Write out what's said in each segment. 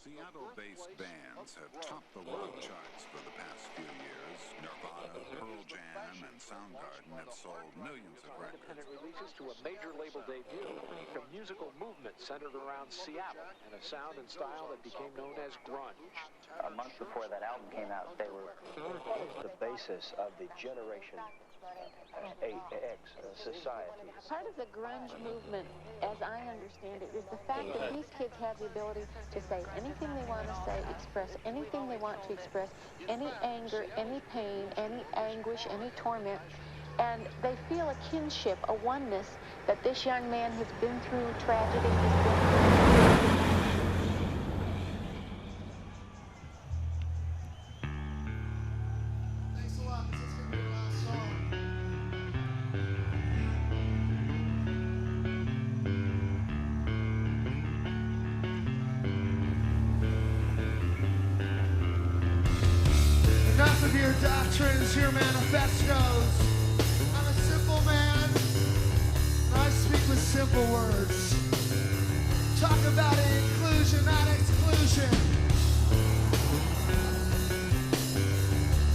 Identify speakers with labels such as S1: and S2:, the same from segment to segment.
S1: Seattle-based bands have topped the rock charts for the past few years. Nirvana, Pearl Jam, and Soundgarden have sold millions of records.
S2: Independent releases to a major label debut, a musical movement centered around Seattle and a sound and style that became known as grunge.
S3: A month before that album came out, they were the basis of the Generation X society.
S4: Part of the grunge movement, as I understand it, is the fact that these kids have the ability to say anything they want to say, express anything they want to express, any anger, any pain, any anguish, any torment, and they feel a kinship, a oneness that this young man has been through tragedy, he's been through.
S5: Your doctrines, your manifestos. I'm a simple man, and I speak with simple words. Talk about inclusion, not exclusion.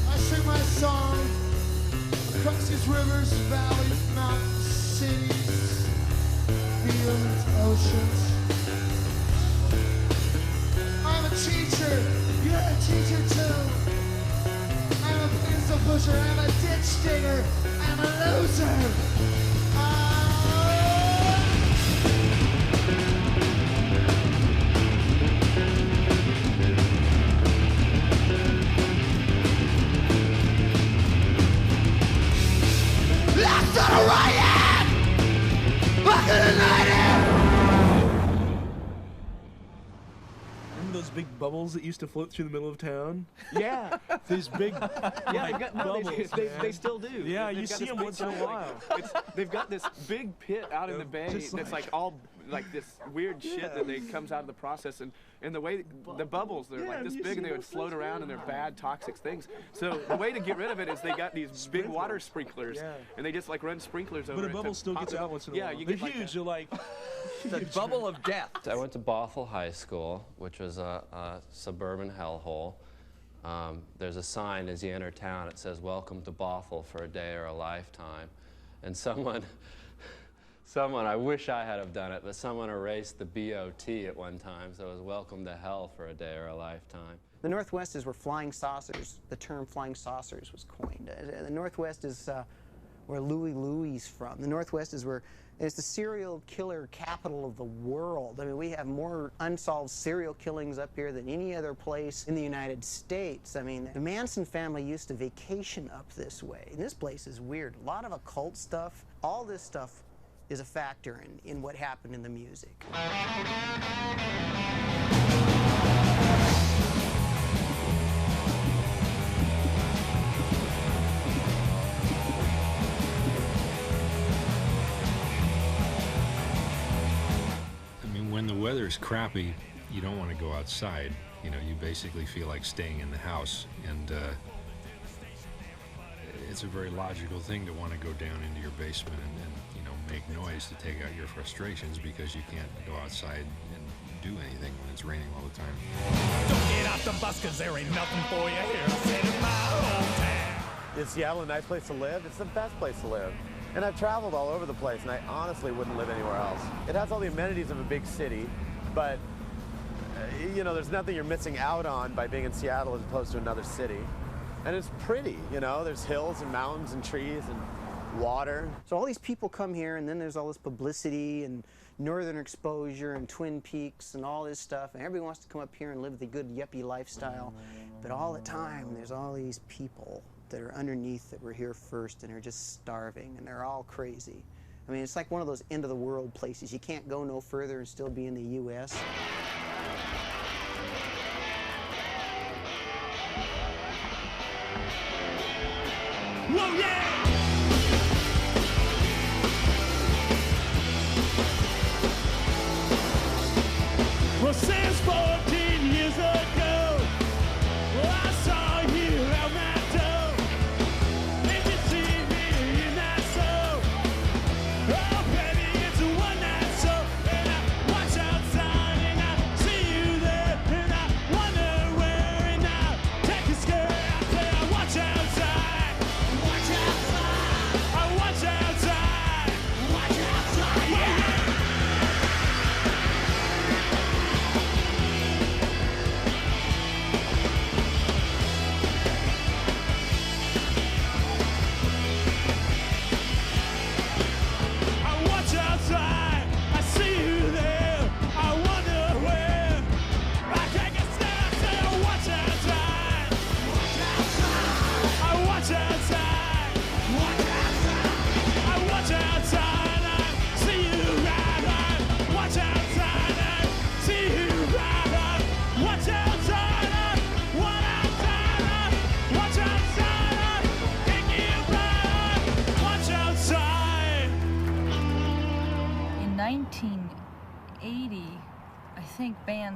S5: I sing my song across these rivers, valleys, mountains, cities, fields, oceans. I'm a teacher, you're a teacher too. I'm a pencil pusher, I'm a ditch digger, I'm a loser. That's not a riot! I couldn't hide it!
S6: Remember those big bubbles that used to float through the middle of town?
S7: Yeah.
S6: These big
S7: Yeah, they still do.
S6: Yeah,
S7: They've
S6: you
S7: got
S6: see
S7: this
S6: them
S7: big
S6: once in a
S7: giant,
S6: while.
S7: they've got this big pit out in the bay
S6: Just
S7: that's like all like this weird shit that they comes out of the process, and the way the bubbles, they're like this big and they would float around and they're bad toxic things. So the way to get rid of it is they got these big water sprinklers and they just like run sprinklers over it.
S6: But a bubble still gets out once in a while.
S7: Yeah, you
S6: they're
S7: get like
S6: huge. You're like
S8: the bubble of death.
S9: I went to Bothell High School, which was a suburban hellhole. There's a sign as you enter town. It says, "Welcome to Bothell for a day or a lifetime." And someone, I wish I had have done it, but someone erased the BOT at one time, so it was "Welcome to Hell for a day or a lifetime."
S8: The Northwest is where flying saucers, the term flying saucers was coined. The Northwest is where Louie Louie's from. The Northwest is where it's the serial killer capital of the world. I mean, we have more unsolved serial killings up here than any other place in the United States. I mean, the Manson family used to vacation up this way. And this place is weird. A lot of occult stuff. All this stuff is a factor in what happened in the music.
S10: When the weather's crappy, you don't want to go outside. You know, you basically feel like staying in the house, and it's a very logical thing to want to go down into your basement and you know, make noise to take out your frustrations, because you can't go outside and do anything when it's raining all the time.
S11: Don't get off the bus, 'cause there ain't nothing for you here. I said in my hometown.
S12: Is Seattle a nice place to live? It's the best place to live. And I've traveled all over the place, and I honestly wouldn't live anywhere else. It has all the amenities of a big city, but you know, there's nothing you're missing out on by being in Seattle as opposed to another city. And it's pretty, you know, there's hills and mountains and trees and water.
S8: So all these people come here, and then there's all this publicity and northern exposure and Twin Peaks and all this stuff, and everybody wants to come up here and live the good yuppie lifestyle. But all the time, there's all these people that are underneath that were here first and are just starving, and they're all crazy. I mean, it's like one of those end of the world places. You can't go no further and still be in the U.S.
S11: Whoa, yeah! Well, since 14 years ago, well, I saw you out my door. Did you see me in that soul? Oh, baby, it's a one-night show. And I watch outside and I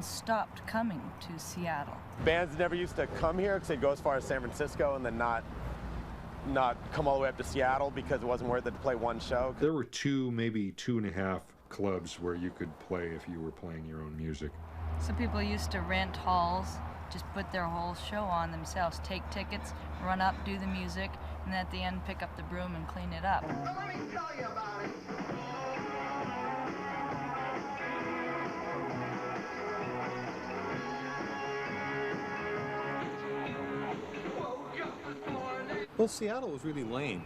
S13: bands stopped coming to Seattle.
S12: Bands never used to come here because they'd go as far as San Francisco and then not come all the way up to Seattle because it wasn't worth it to play one show.
S10: There were 2, maybe 2.5 clubs where you could play if you were playing your own music.
S13: So people used to rent halls, just put their whole show on themselves, take tickets, run up, do the music, and then at the end pick up the broom and clean it up.
S11: Let me tell you about it.
S14: Well, Seattle was really lame,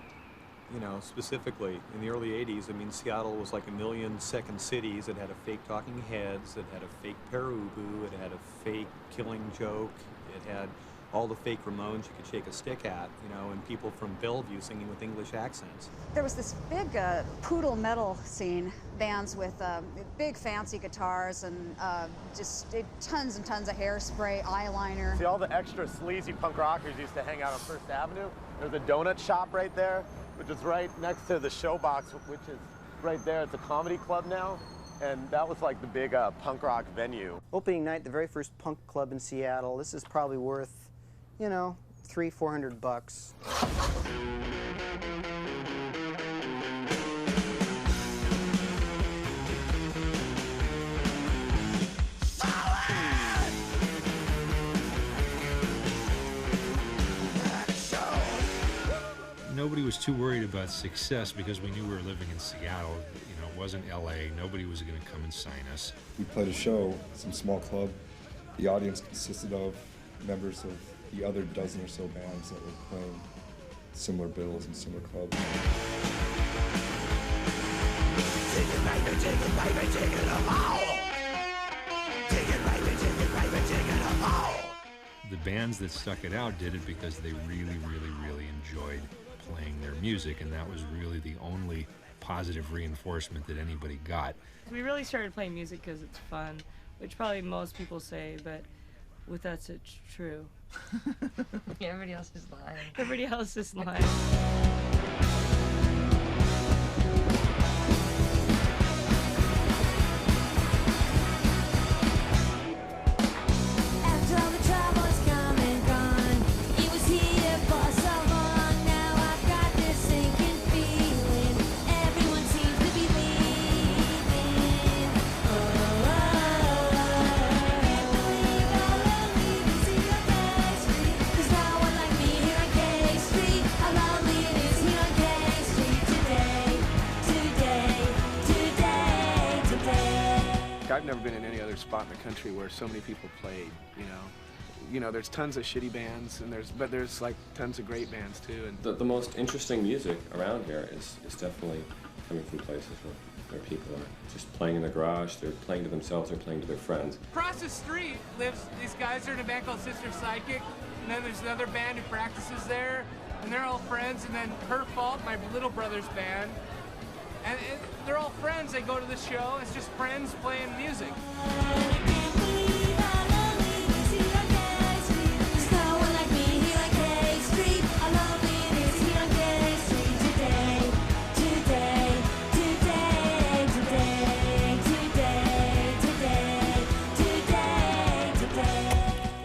S14: you know, specifically in the early 80s. I mean, Seattle was like a million second cities. It had a fake Talking Heads, it had a fake Perubu, it had a fake Killing Joke, it had all the fake Ramones you could shake a stick at, you know, and people from Bellevue singing with English accents.
S15: There was this big poodle metal scene, bands with big fancy guitars and tons and tons of hairspray, eyeliner.
S12: See, all the extra sleazy punk rockers used to hang out on First Avenue. There's a donut shop right there, which is right next to the Showbox, which is right there. It's a comedy club now. And that was like the big punk rock venue.
S8: Opening night, the very first punk club in Seattle. This is probably worth, you know, $300-400 bucks.
S10: Nobody was too worried about success because we knew we were living in Seattle. You know, it wasn't LA. Nobody was going to come and sign us.
S16: We played a show, some small club. The audience consisted of members of the other dozen or so bands that were playing similar bills in similar clubs.
S10: The bands that stuck it out did it because they really, really, really enjoyed playing their music, and that was really the only positive reinforcement that anybody got.
S17: We really started playing music because it's fun, which probably most people say, but with us it's true.
S13: Everybody else is lying.
S17: Everybody else is lying.
S7: I've never been in any other spot in the country where so many people played, you know, there's tons of shitty bands, and there's like tons of great bands too. And
S18: the most interesting music around here is definitely coming from places where people are just playing in the garage, they're playing to themselves, they're playing to their friends.
S19: Across the street lives these guys are in a band called Sister Psychic, and then there's another band who practices there, and they're all friends, and then Her Fault, my little brother's band. And they're all friends. They go to the show. It's just friends playing music.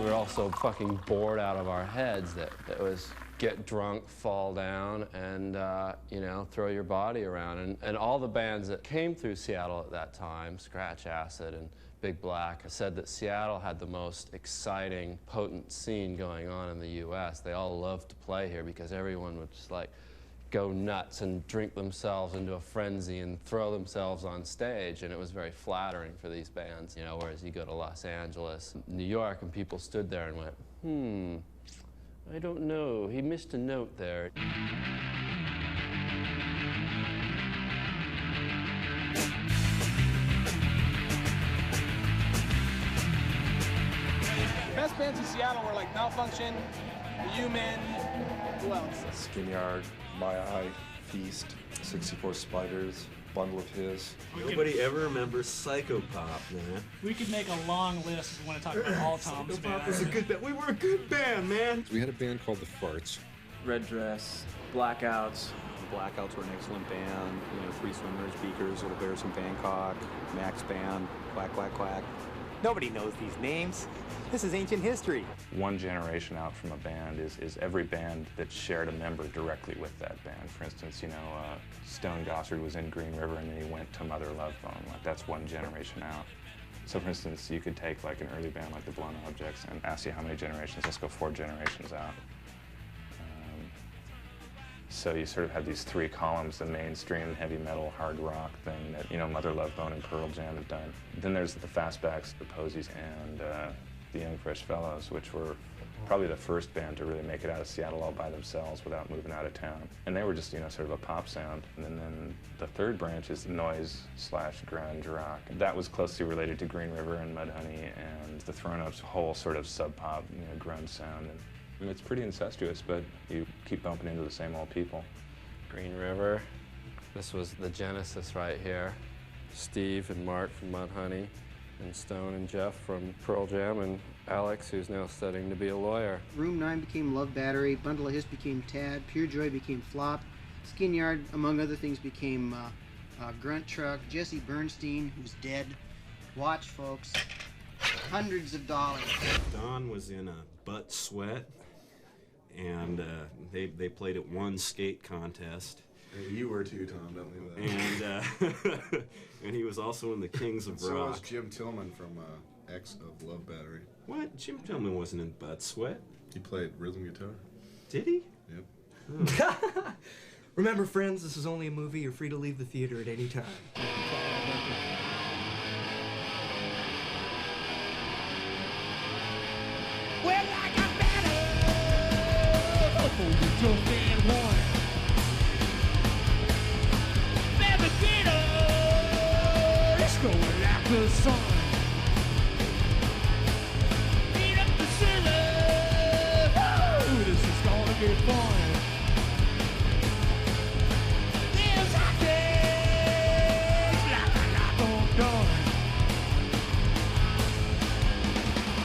S9: We were all so fucking bored out of our heads that it was get drunk, fall down, and, you know, throw your body around. And all the bands that came through Seattle at that time, Scratch Acid and Big Black, said that Seattle had the most exciting, potent scene going on in the U.S. They all loved to play here because everyone would just, like, go nuts and drink themselves into a frenzy and throw themselves on stage, and it was very flattering for these bands, you know, whereas you go to Los Angeles, New York, and people stood there and went, I don't know. He missed a note there.
S19: The best bands in Seattle were like Malfunction, The Human, who else?
S16: Skin Yard, My Eye, Feast, 64 Spiders, Bundle of His.
S20: Nobody ever remembers Psychopop, man.
S21: We could make a long list if we want to talk about all Tom's bands.
S20: Psychopop was a good band. We were a good band, man.
S10: We had a band called The Farts.
S22: Red Dress, Blackouts.
S14: The Blackouts were an excellent band. You know, Three Swimmers, Beakers, Little Bears from Bangkok, Max Band, Quack Quack Quack.
S1: Nobody knows these names. This is ancient history.
S2: One generation out from a band is every band that shared a member directly with that band. For instance, you know, Stone Gossard was in Green River and then he went to Mother Love Bone. Like, that's one generation out. So for instance, you could take like an early band like the Blown Objects and ask you how many generations. Let's go 4 generations out. So you sort of have these 3 columns, the mainstream heavy metal, hard rock thing that, you know, Mother Love Bone and Pearl Jam have done. Then there's the Fastbacks, the Posies, and the Young Fresh Fellows, which were probably the first band to really make it out of Seattle all by themselves without moving out of town. And they were just, you know, sort of a pop sound. And then the third branch is noise/grunge rock. That was closely related to Green River and Mudhoney and the Thrown Up's whole sort of sub-pop, you know, grunge sound. And it's pretty incestuous, but you keep bumping into the same old people.
S9: Green River. This was the genesis right here. Steve and Mark from Mudhoney, and Stone and Jeff from Pearl Jam, and Alex, who's now studying to be a lawyer.
S8: Room 9 became Love Battery, Bundle of Hiss became Tad, Pure Joy became Flop, Skin Yard, among other things, became Grunt Truck, Jesse Bernstein, who's dead. Watch, folks. Hundreds of dollars.
S20: Don was in a butt sweat, and they played at one skate contest.
S23: You were too, Tom, don't leave that.
S20: And and he was also in the Kings of
S23: So
S20: Rock.
S23: was Jim Tillman from X of Love Battery.
S20: What? Jim Tillman wasn't in butt sweat.
S23: He played rhythm guitar.
S20: Did he?
S23: Yep.
S24: Remember, friends, this is only a movie. You're free to leave the theater at any time.
S11: Well, I got better for the just and one. Navigator, it's going like the sun. Beat up the ceiling. Woo, this is gonna be fun. There's hotcakes like I got them done.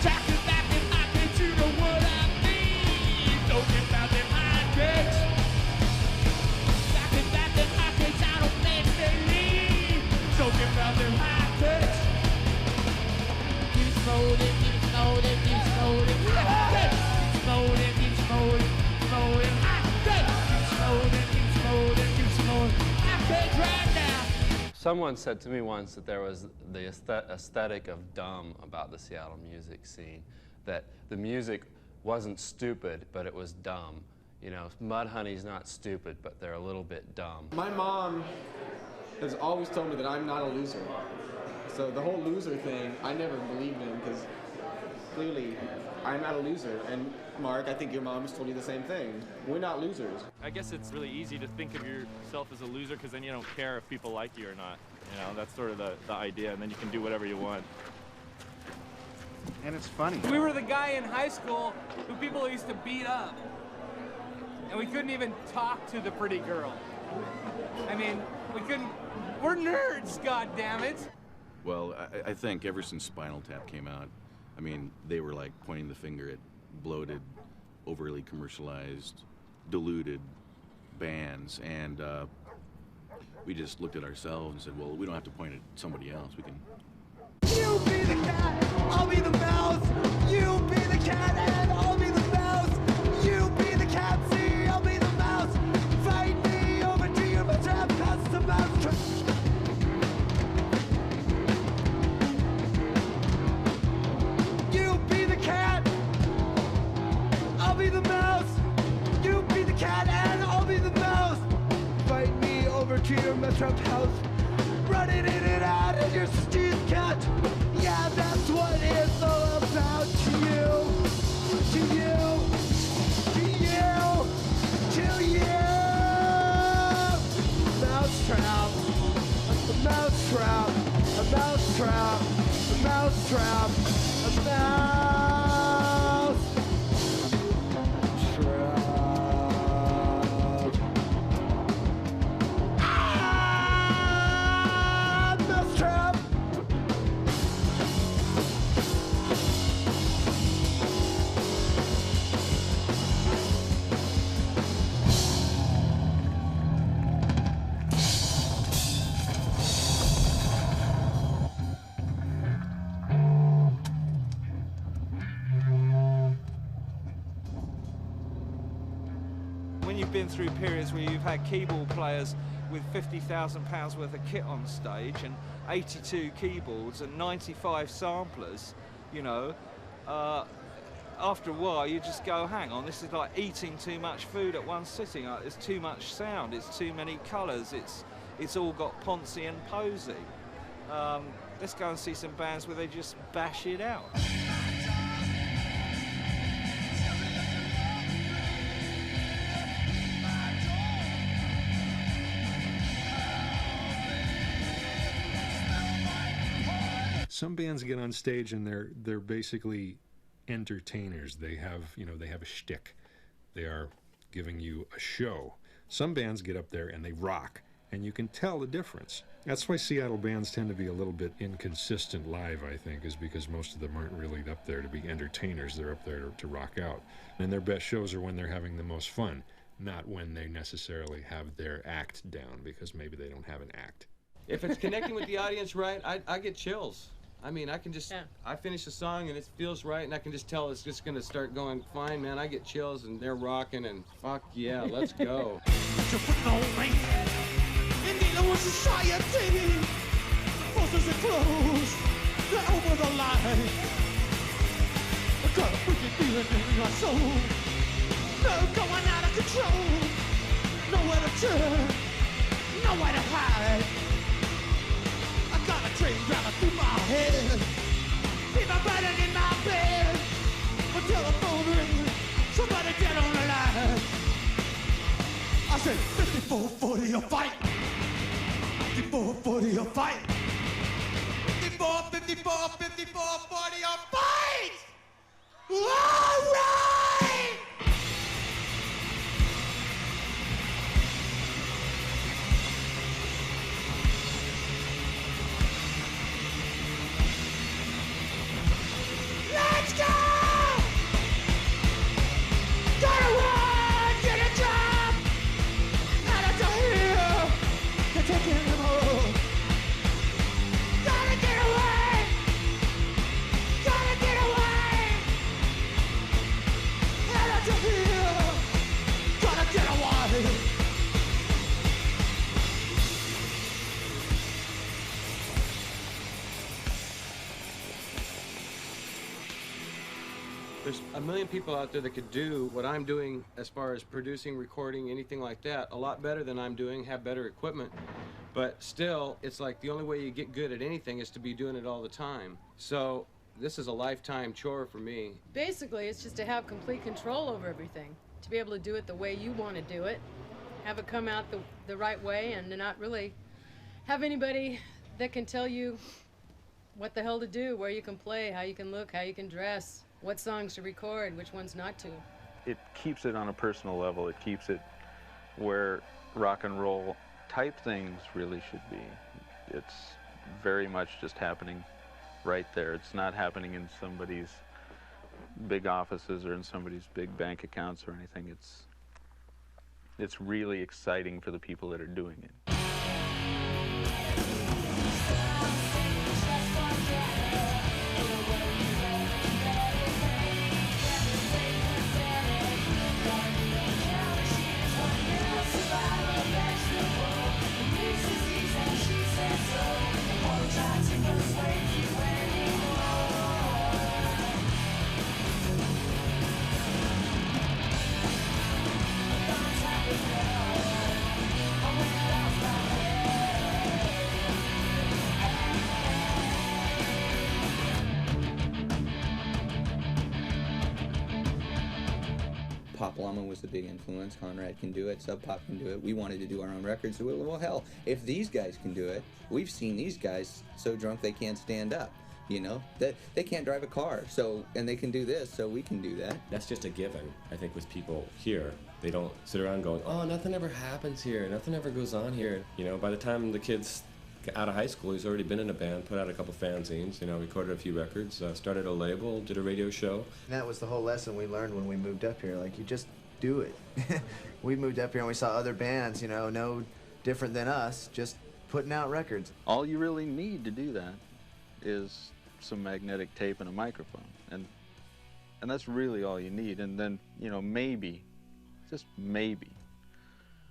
S11: Talking about them hotcakes, you know what I mean. Talking about them hotcakes. Talking about them hotcakes, I don't think they leave. Talking about them hotcakes. Keep smoldering, keep smoldering, keep smoldering. Hotcakes! Keep smoldering, keep smoldering, smoldering. Hotcakes! Keep smoldering, keep smoldering, keep smoldering. Hotcakes right now.
S9: Someone said to me once that there was the aesthetic of dumb about the Seattle music scene, that the music wasn't stupid, but it was dumb. You know, Mudhoney's not stupid, but they're a little bit dumb.
S25: My mom has always told me that I'm not a loser. So the whole loser thing, I never believed in, because clearly I'm not a loser. And Mark, I think your mom has told you the same thing. We're not losers.
S26: I guess it's really easy to think of yourself as a loser because then you don't care if people like you or not. You know, that's sort of the idea, and then you can do whatever you want.
S27: And it's funny.
S19: We were the guy in high school who people used to beat up. And we couldn't even talk to the pretty girl. I mean, we couldn't, we're nerds, goddammit.
S28: Well, I think ever since Spinal Tap came out, I mean, they were like pointing the finger at bloated, overly commercialized, diluted bands, and we just looked at ourselves and said, well, we don't have to point at somebody else. We can.
S11: You be the cat, I'll be the mouse. You be the cat and I'll be the mouse. You be the cat, see, I'll be the mouse. Fight me over to your trap, pass the mouse trap. You be the cat, I'll be the mouse. You be the cat and I'll be the mouse. Fight me over to your trap house. Running in and out of your Steve cat. Yeah, that's what it's all about to you. To you. To you. To you. Mousetrap. A mousetrap. A mousetrap. A mousetrap. A mouse. Trap. Ah!
S3: you've been through periods where you've had keyboard players with £50,000 worth of kit on stage and 82 keyboards and 95 samplers, you know, after a while you just go, hang on, this is like eating too much food at one sitting. It's too much sound, it's too many colours, it's all got Ponzi and Posey. Let's go and see some bands where they just bash it out.
S10: Some bands get on stage and they're basically entertainers. They have, you know, they have a shtick. They are giving you a show. Some bands get up there and they rock, and you can tell the difference. That's why Seattle bands tend to be a little bit inconsistent live, I think, is because most of them aren't really up there to be entertainers. They're up there to rock out. And their best shows are when they're having the most fun, not when they necessarily have their act down, because maybe they don't have an act.
S24: If it's connecting with the audience right, I get chills. I mean, I can just, I finish a song and it feels right, and I can just tell it's just going to start going fine, man. I get chills and they're rocking, and fuck yeah, let's go.
S11: Society forces it close. They're over the line. I got a freaking feeling in my soul. No going out of control. Nowhere to turn. Nowhere to hide. I got a train driving through my head. People burning in my bed. My telephone rings. Somebody get on the line. I said 54-40 a fight. 54-40 a fight. 54-40 a fight. All right. Let's go. Gotta run, get a job. Out of here. They're taking him home. Gotta get away. Gotta get away. Out of here. Gotta get away.
S24: There's a million people out there that could do what I'm doing as far as producing, recording, anything like that, a lot better than I'm doing, have better equipment. But still, it's like the only way you get good at anything is to be doing it all the time. So this is a lifetime chore for me.
S4: Basically, it's just to have complete control over everything, to be able to do it the way you want to do it, have it come out the right way, and to not really have anybody that can tell you what the hell to do, where you can play, how you can look, how you can dress, what songs to record, which ones not to.
S2: It keeps it on a personal level. It keeps it where rock and roll type things really should be. It's very much just happening right there. It's not happening in somebody's big offices or in somebody's big bank accounts or anything. It's really exciting for the people that are doing it.
S5: Pop Llama was the big influence. Conrad can do it. Sub Pop can do it. We wanted to do our own records. So, well, hell, if these guys can do it, we've seen these guys so drunk they can't stand up. You know, that they can't drive a car. So, and they can do this, so we can do that.
S18: That's just a given, I think, with people here. They don't sit around going, oh, nothing ever happens here, nothing ever goes on here. You know, by the time the kid's out of high school, he's already been in a band, put out a couple fanzines, you know, recorded a few records, started a label, did a radio show.
S6: And that was the whole lesson we learned when we moved up here. Like, you just do it. We moved up here and we saw other bands, you know, no different than us, just putting out records.
S2: All you really need to do that is some magnetic tape and a microphone, and that's really all you need. And then, you know, maybe, just maybe,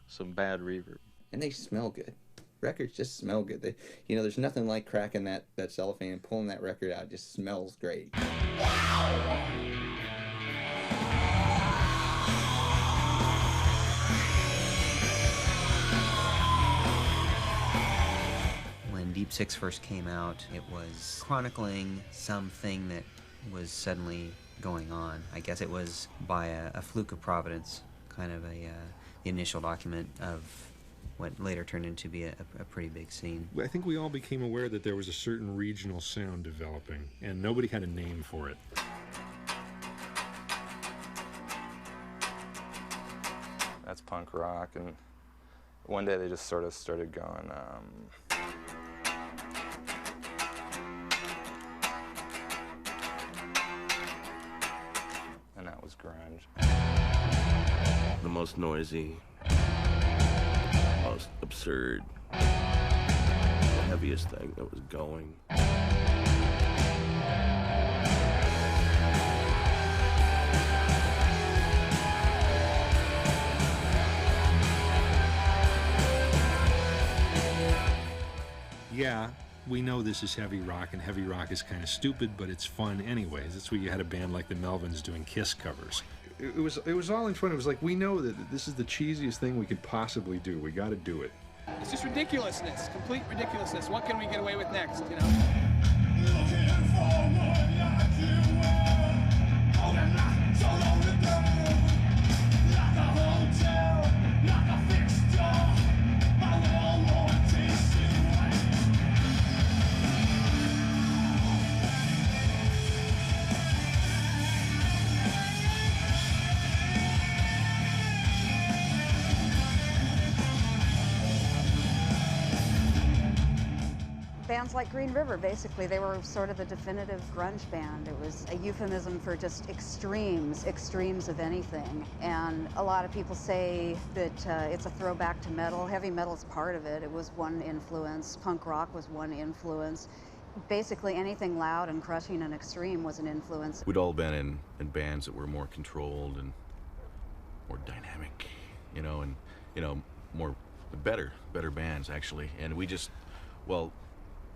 S2: some bad reverb.
S5: And they smell good. Records just smell good. They, you know, there's nothing like cracking that cellophane and pulling that record out. It just smells great.
S7: When Deep Six first came out, it was chronicling something that was suddenly going on. I guess it was by a fluke of providence, kind of the initial document of what later turned into be a pretty big scene.
S10: I think we all became aware that there was a certain regional sound developing, and nobody had a name for it.
S2: That's punk rock, and one day they just sort of started going, and that was grunge.
S18: The most noisy, most absurd, the heaviest thing that was going.
S10: Yeah, we know this is heavy rock, and heavy rock is kind of stupid, but it's fun anyways. That's why you had a band like the Melvins doing Kiss covers. It was all in fun. It was like, we know that this is the cheesiest thing we could possibly do. We got to do it.
S12: It's just ridiculousness, complete ridiculousness. What can we get away with next, you know?
S13: Bands like Green River, basically, they were sort of the definitive grunge band. It was a euphemism for just extremes of anything. And a lot of people say that it's a throwback to metal. Heavy metal's part of it. It was one influence. Punk rock was one influence. Basically, anything loud and crushing and extreme was an influence.
S28: We'd all been in bands that were more controlled and more dynamic, you know, and, you know, better bands, actually. And we just, well,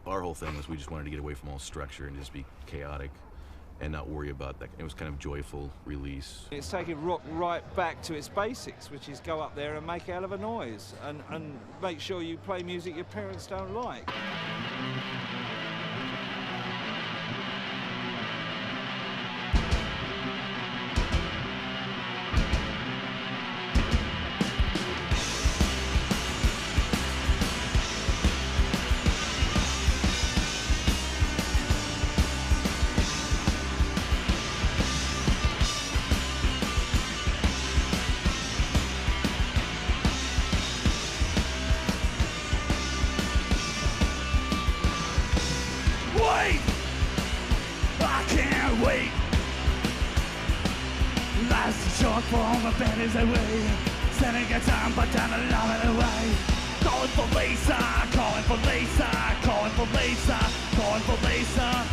S28: our whole thing was we just wanted to get away from all structure and just be chaotic and not worry about that. It was kind of joyful release.
S3: It's taking rock right back to its basics, which is go up there and make a hell of a noise and make sure you play music your parents don't like.
S11: Is away, sending a time, but down a lot of the way. Calling for Lisa, calling for Lisa, calling for Lisa, calling for Lisa.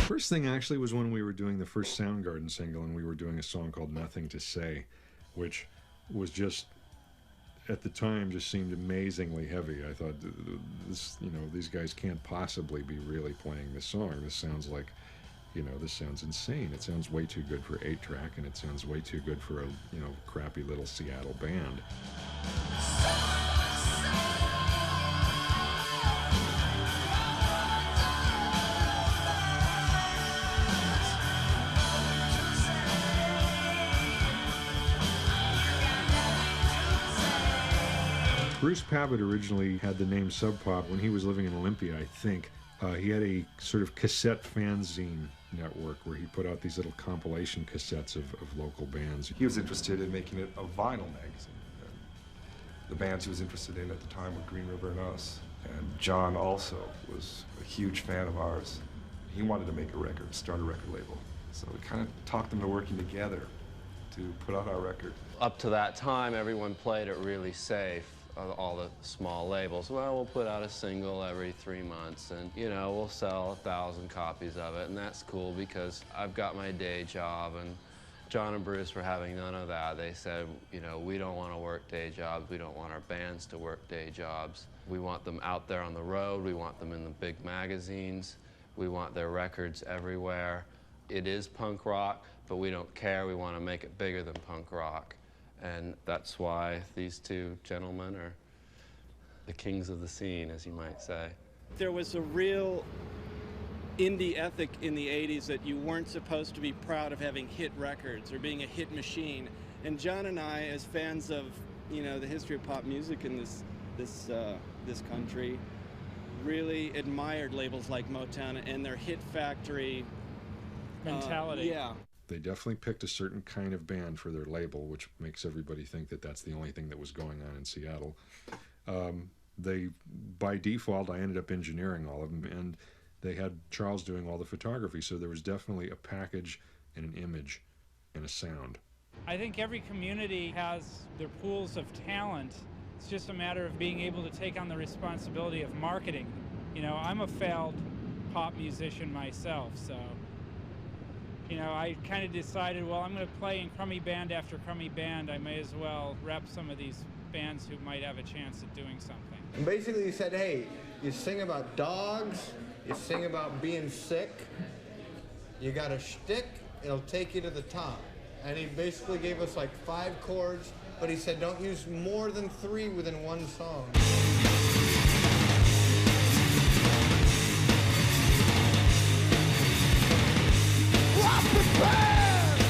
S10: First thing actually was when we were doing the first Soundgarden single, and we were doing a song called Nothing to Say, which was just, at the time, just seemed amazingly heavy. I thought, this, you know, these guys can't possibly be really playing this song. This sounds like, you know, this sounds insane. It sounds way too good for 8-track, and it sounds way too good for a, you know, crappy little Seattle band. Bruce Pavitt originally had the name Sub Pop when he was living in Olympia, I think. He had a sort of cassette fanzine network where he put out these little compilation cassettes of local bands.
S15: He was interested in making it a vinyl magazine. And the bands he was interested in at the time were Green River and us. And John also was a huge fan of ours. He wanted to make a record, start a record label. So we kind of talked them to working together. to put out our record.
S9: Up to that time, everyone played it really safe, all the small labels. Well, we'll put out a single every 3 months, and, you know, we'll sell 1,000 copies of it, and that's cool because I've got my day job, and John and Bruce were having none of that. They said, you know, we don't want to work day jobs. We don't want our bands to work day jobs. We want them out there on the road. We want them in the big magazines. We want their records everywhere. It is punk rock, but we don't care. We want to make it bigger than punk rock. And that's why these two gentlemen are the kings of the scene, as you might say.
S1: There was a real indie ethic in the 80s that you weren't supposed to be proud of having hit records or being a hit machine. And John and I, as fans of, you know, the history of pop music in this country, really admired labels like Motown and their hit factory
S19: mentality.
S1: Yeah.
S10: They definitely picked a certain kind of band for their label, which makes everybody think that that's the only thing that was going on in Seattle. By default, I ended up engineering all of them, and they had Charles doing all the photography, so there was definitely a package and an image and a sound.
S19: I think every community has their pools of talent. It's just a matter of being able to take on the responsibility of marketing. You know, I'm a failed pop musician myself, so, you know, I kind of decided, well, I'm going to play in crummy band after crummy band. I may as well rep some of these bands who might have a chance at doing something.
S8: And basically he said, hey, you sing about dogs, you sing about being sick, you got a shtick, it'll take you to the top. And he basically gave us like 5 chords, but he said don't use more than 3 within one song.
S11: I'm prepared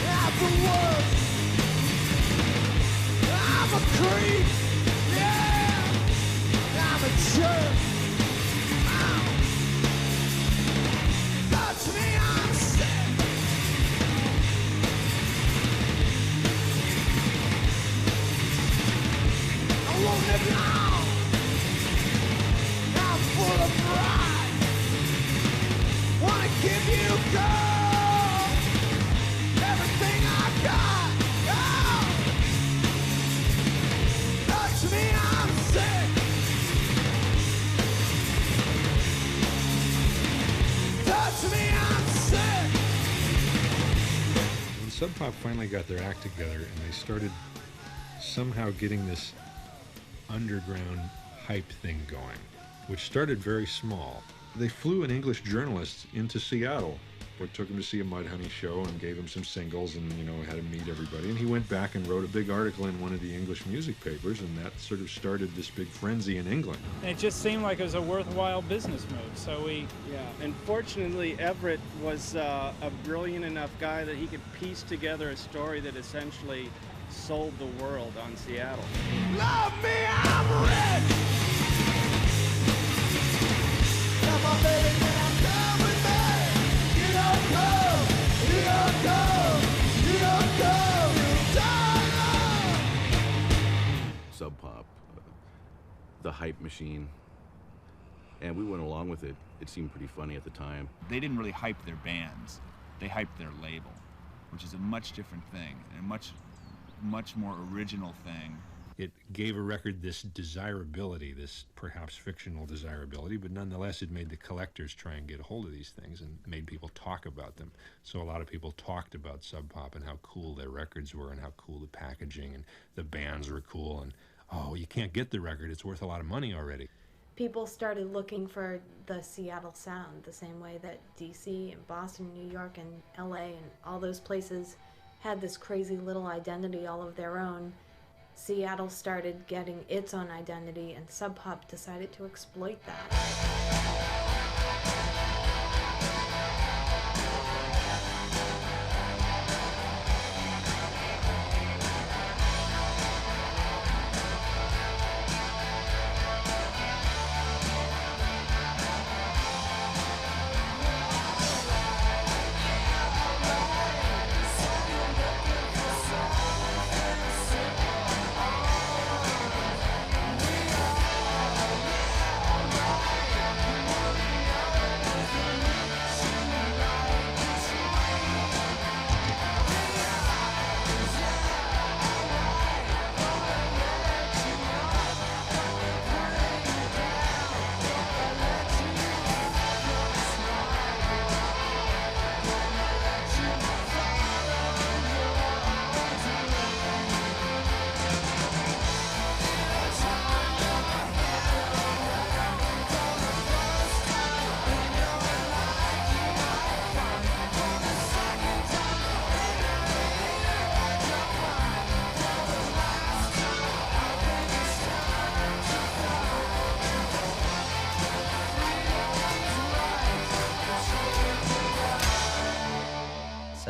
S11: afterwards. I'm a creep, yeah, I'm a jerk. Touch me, I'm sick. I won't live long. I'm full of pride. Wanna give you girl everything I've got. Oh. Touch me, I'm sick. Touch me, I'm sick.
S10: When Sub Pop finally got their act together and they started somehow getting this underground hype thing going, which started very small. They flew an English journalist into Seattle, but took him to see a Mudhoney show and gave him some singles and, you know, had him meet everybody. And he went back and wrote a big article in one of the English music papers, and that sort of started this big frenzy in England.
S19: And it just seemed like it was a worthwhile business move, so we...
S1: Yeah, and fortunately Everett was a brilliant enough guy that he could piece together a story that essentially sold the world on Seattle.
S11: Love me, I'm rich. Now my baby, when I'm done with me, you don't go, you don't go, you don't go, you die.
S28: Sub Pop, the hype machine, and we went along with it. It seemed pretty funny at the time.
S14: They didn't really hype their bands. They hyped their label, which is a much different thing and a much more original thing.
S10: It gave a record this desirability, this perhaps fictional desirability, but nonetheless it made the collectors try and get a hold of these things and made people talk about them. So a lot of people talked about Sub Pop and how cool their records were and how cool the packaging and the bands were cool, and oh, you can't get the record, it's worth a lot of money already.
S16: People started looking for the Seattle sound the same way that DC and Boston, New York and LA and all those places had this crazy little identity all of their own. Seattle started getting its own identity, and Sub Pop decided to exploit that.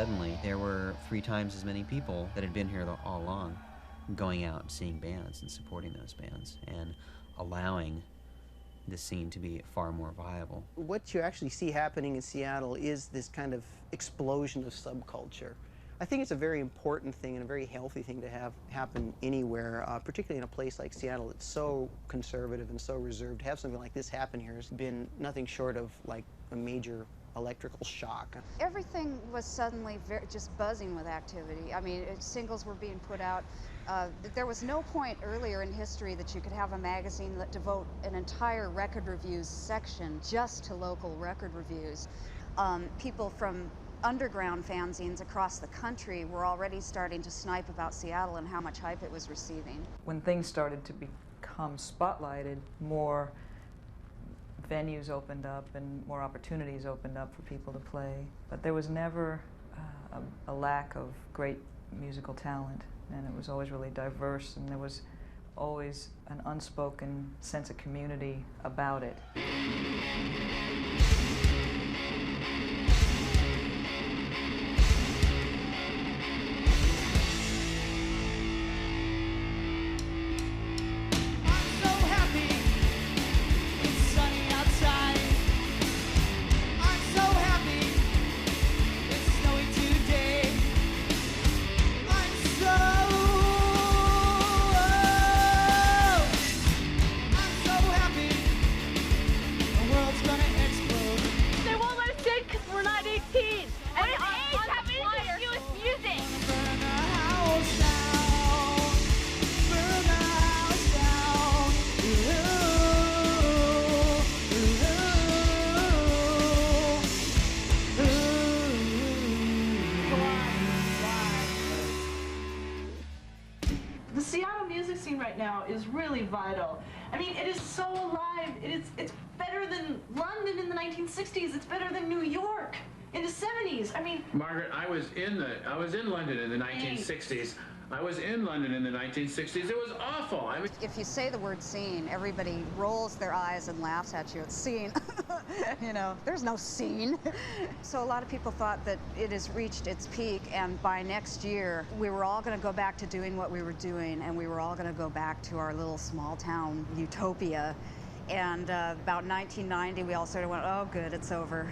S7: suddenly there were 3 times as many people that had been here all along going out and seeing bands and supporting those bands and allowing the scene to be far more viable.
S17: What you actually see happening in Seattle is this kind of explosion of subculture. I think it's a very important thing and a very healthy thing to have happen anywhere, particularly in a place like Seattle that's so conservative and so reserved. To have something like this happen here has been nothing short of like a major electrical shock.
S13: Everything was suddenly just buzzing with activity. I mean, singles were being put out. There was no point earlier in history that you could have a magazine that devote an entire record reviews section just to local record reviews. People from underground fanzines across the country were already starting to snipe about Seattle and how much hype it was receiving.
S20: When things started to become spotlighted, more venues opened up and more opportunities opened up for people to play. But there was never a lack of great musical talent, and it was always really diverse, and there was always an unspoken sense of community about it.
S21: The Seattle music scene right now is really vital. I mean, it is so alive. It's better than London in the 1960s. It's better than New York in the 70s. I mean,
S22: Margaret, I was in London in the 1960s. I was in London in the 1960s. It was awful. I mean,
S13: if you say the word scene, everybody rolls their eyes and laughs at you. It's scene. You know, there's no scene. So a lot of people thought that it has reached its peak, and by next year, we were all going to go back to doing what we were doing, and we were all going to go back to our little small town utopia. And about 1990, we all sort of went, oh, good, it's over.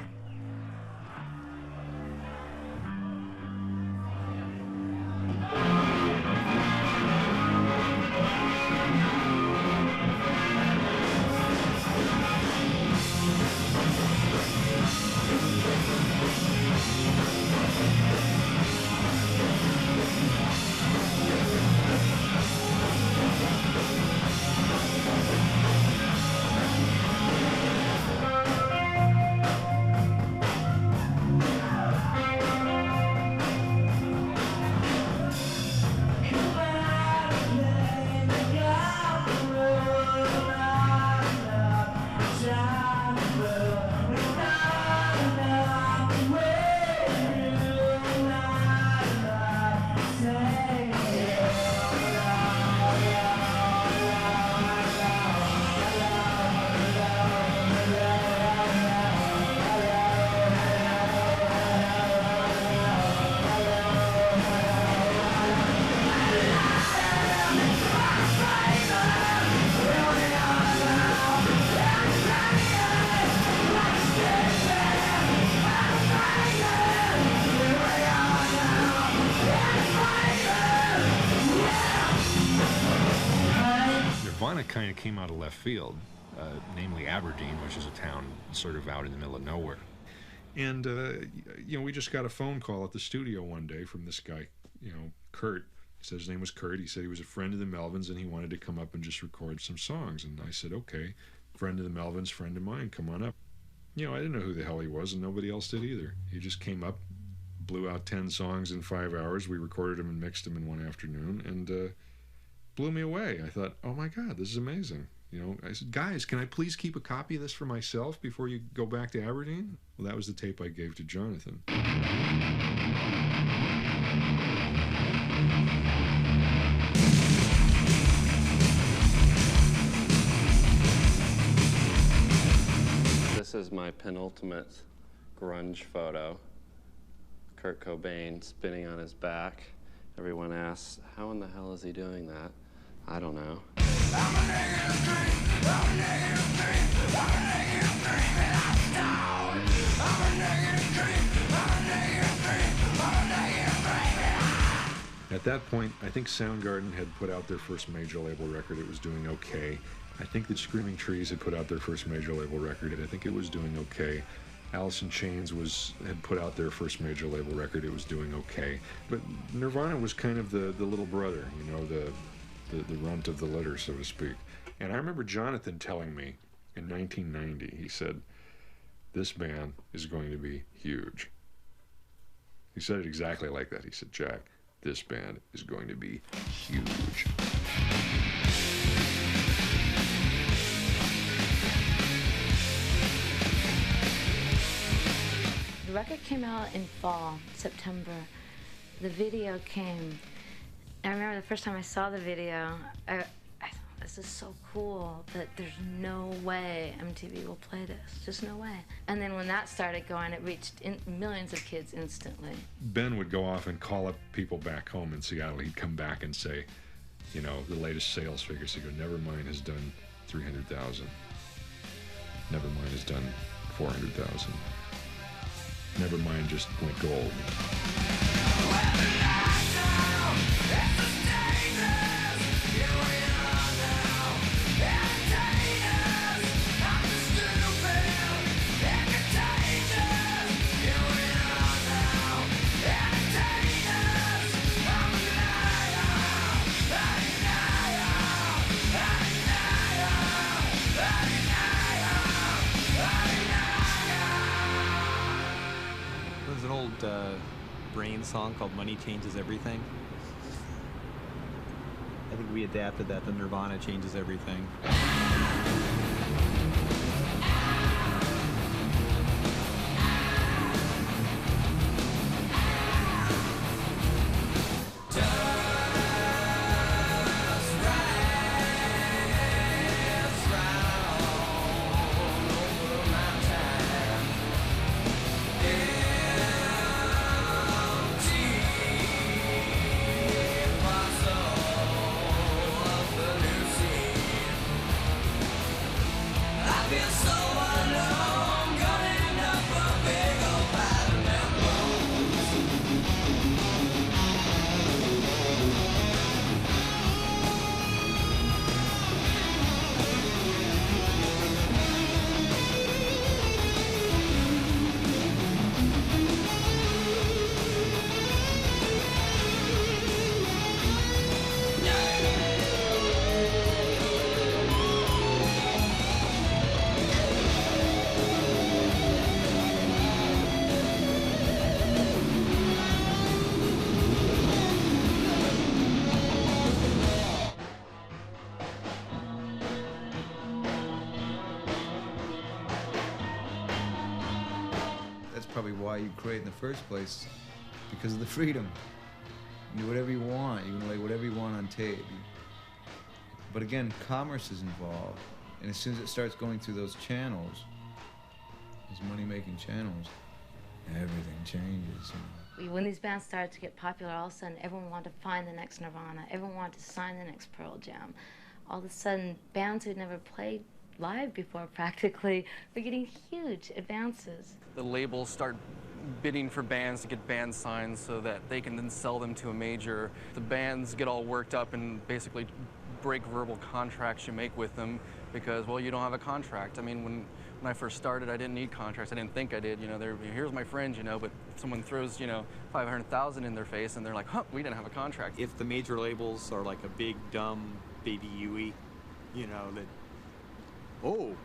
S10: Nirvana kind of came out of left field, namely Aberdeen, which is a town sort of out in the middle of nowhere. And, you know, we just got a phone call at the studio one day from this guy, you know, Kurt. He said his name was Kurt. He said he was a friend of the Melvins and he wanted to come up and just record some songs. And I said, okay, friend of the Melvins, friend of mine, come on up. You know, I didn't know who the hell he was, and nobody else did either. He just came up, blew out 10 songs in 5 hours. We recorded them and mixed them in one afternoon, and blew me away. I thought, oh my God, this is amazing. You know, I said, guys, can I please keep a copy of this for myself before you go back to Aberdeen? Well, that was the tape I gave to Jonathan.
S9: This is my penultimate grunge photo. Kurt Cobain spinning on his back. Everyone asks, how in the hell is he doing that? I don't know.
S10: At that point, I think Soundgarden had put out their first major label record. It was doing okay. I think that Screaming Trees had put out their first major label record, and I think it was doing okay. Alice in Chains had put out their first major label record. It was doing okay. But Nirvana was kind of the little brother, you know, the runt of the litter, so to speak. And I remember Jonathan telling me in 1990, he said, this band is going to be huge. He said it exactly like that. He said, Jack, this band is going to be huge.
S4: The record came out in fall, September. The video came. I remember the first time I saw the video, I thought, this is so cool, that there's no way MTV will play this. Just no way. And then when that started going, it reached millions of kids instantly.
S10: Ben would go off and call up people back home in Seattle. He'd come back and say, you know, the latest sales figures. He'd go, Nevermind has done 300,000. Nevermind has done 400,000. Nevermind just went gold.
S5: There's an old Brain song called Money Changes Everything. I think we adapted that to Nirvana Changes Everything.
S6: Probably why you create in the first place, because of the freedom. You do whatever you want. You can lay whatever you want on tape. But again, commerce is involved, and as soon as it starts going through those channels, those money-making channels, everything changes.
S4: When these bands started to get popular, all of a sudden everyone wanted to find the next Nirvana. Everyone wanted to sign the next Pearl Jam. All of a sudden, bands who'd never played live before practically were getting huge advances.
S23: The labels start bidding for bands to get band signs so that they can then sell them to a major. The bands get all worked up and basically break verbal contracts you make with them because, well, you don't have a contract. I mean, when I first started, I didn't need contracts. I didn't think I did. You know, here's my friend, you know, but someone throws, you know, 500,000 in their face and they're like, huh, we didn't have a contract.
S5: If the major labels are like a big, dumb Baby Huey, you know, that, oh,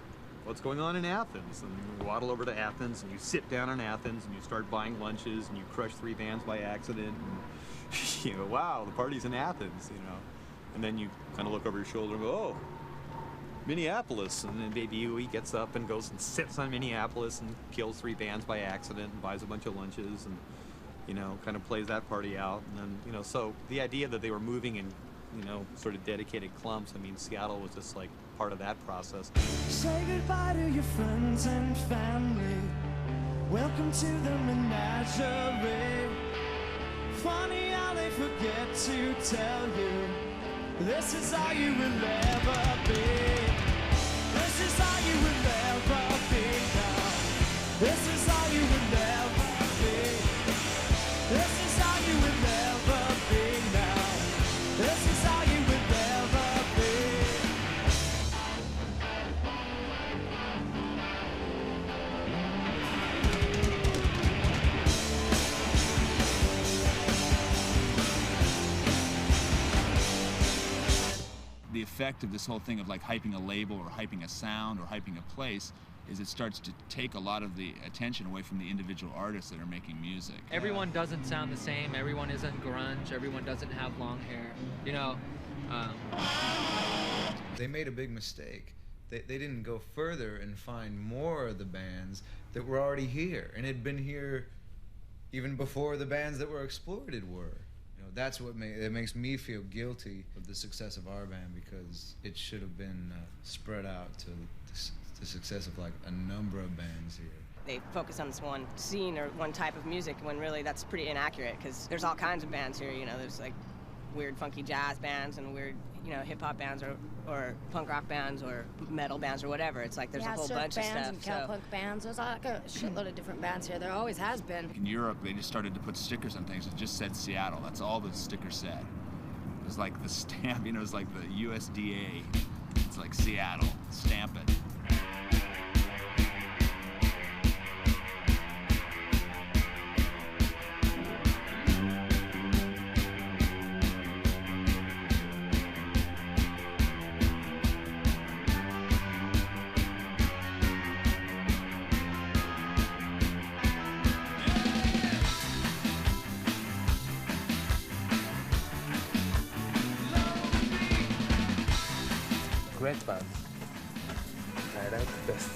S5: what's going on in Athens? And you waddle over to Athens and you sit down in Athens and you start buying lunches and you crush 3 bands by accident and you go, wow, the party's in Athens, you know. And then you kind of look over your shoulder and go, oh, Minneapolis. And then Baby Huey gets up and goes and sits on Minneapolis and kills 3 bands by accident and buys a bunch of lunches and, you know, kind of plays that party out. And then, you know, so the idea that they were moving in, you know, sort of dedicated clumps, I mean, Seattle was just like part of that process.
S11: Say goodbye to your friends and family. Welcome to the menagerie. Funny how they forget to tell you this is all you will ever be. This is all you will ever be now. This is all you will ever be. This is all you will ever be now. This is all you will ever be.
S14: The effect of this whole thing of like hyping a label or hyping a sound or hyping a place is it starts to take a lot of the attention away from the individual artists that are making music.
S2: Everyone doesn't sound the same. Everyone isn't grunge. Everyone doesn't have long hair. You know,
S6: They made a big mistake. They didn't go further and find more of the bands that were already here and had been here even before the bands that were exploited were. You know, that's what it makes me feel guilty of the success of our band, because it should have been spread out to the success of like a number of bands here.
S3: They focus on this one scene or one type of music when really that's pretty inaccurate, because there's all kinds of bands here. You know, there's like weird funky jazz bands and weird, you know, hip hop bands or punk rock bands or metal bands or whatever. It's like there's a whole bunch of stuff.
S12: And cowpunk bands. There's like a shitload of different bands here. There always has been.
S14: In Europe, they just started to put stickers on things that just said Seattle. That's all the sticker said. It was like the stamp, you know, it was like the USDA. It's like Seattle, stamp it.
S18: Great band. I like the best.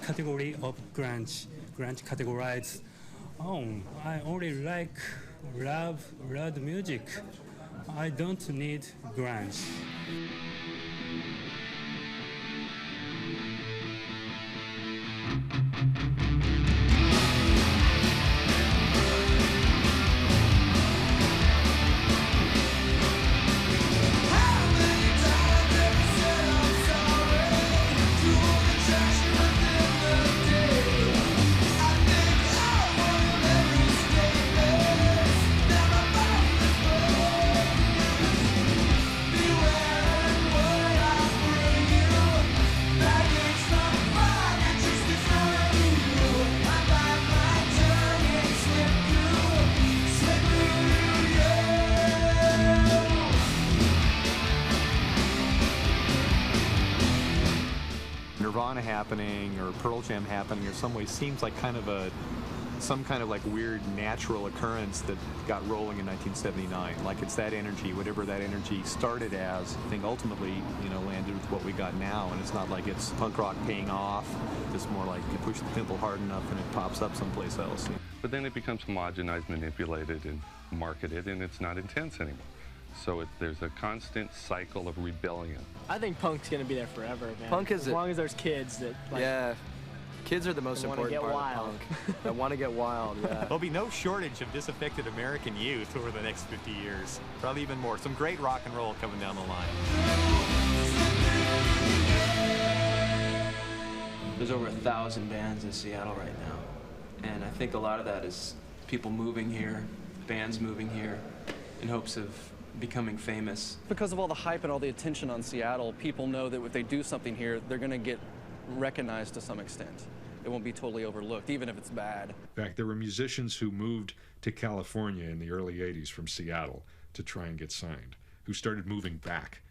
S24: Category of grunge. Grunge categorized. I only like loud music. I don't need grunge.
S5: Nirvana happening or Pearl Jam happening in some way seems like some kind of like weird natural occurrence that got rolling in 1979. Like it's that energy, whatever that energy started as, I think ultimately, you know, landed with what we got now. And it's not like it's punk rock paying off. It's more like you push the pimple hard enough and it pops up someplace else.
S25: But then it becomes homogenized, manipulated, and marketed, and it's not intense anymore. So there's a constant cycle of rebellion.
S26: I think punk's gonna be there forever, man.
S2: Punk is
S26: as long as there's kids that like,
S2: yeah. Kids are the most important part of punk. That want to get wild, yeah.
S5: There'll be no shortage of disaffected American youth over the next 50 years. Probably even more. Some great rock and roll coming down the line.
S2: There's over 1,000 bands in Seattle right now. And I think a lot of that is
S1: people moving here, bands moving here, in hopes of becoming famous.
S23: Because of all the hype and all the attention on Seattle, people know that if they do something here, they're going to get recognized to some extent. It won't be totally overlooked, even if it's bad.
S10: In fact, there were musicians who moved to California in the early 80s from Seattle to try and get signed, who started moving back.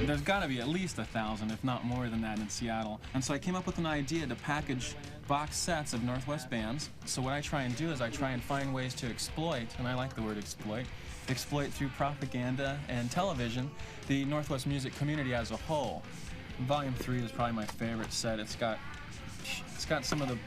S1: There's got to be at least 1,000, if not more than that, in Seattle. And so I came up with an idea to package box sets of Northwest bands. So what I try and do is I try and find ways to exploit, and I like the word exploit through propaganda and television, the Northwest music community as a whole. Volume 3 is probably my favorite set. It's got some of the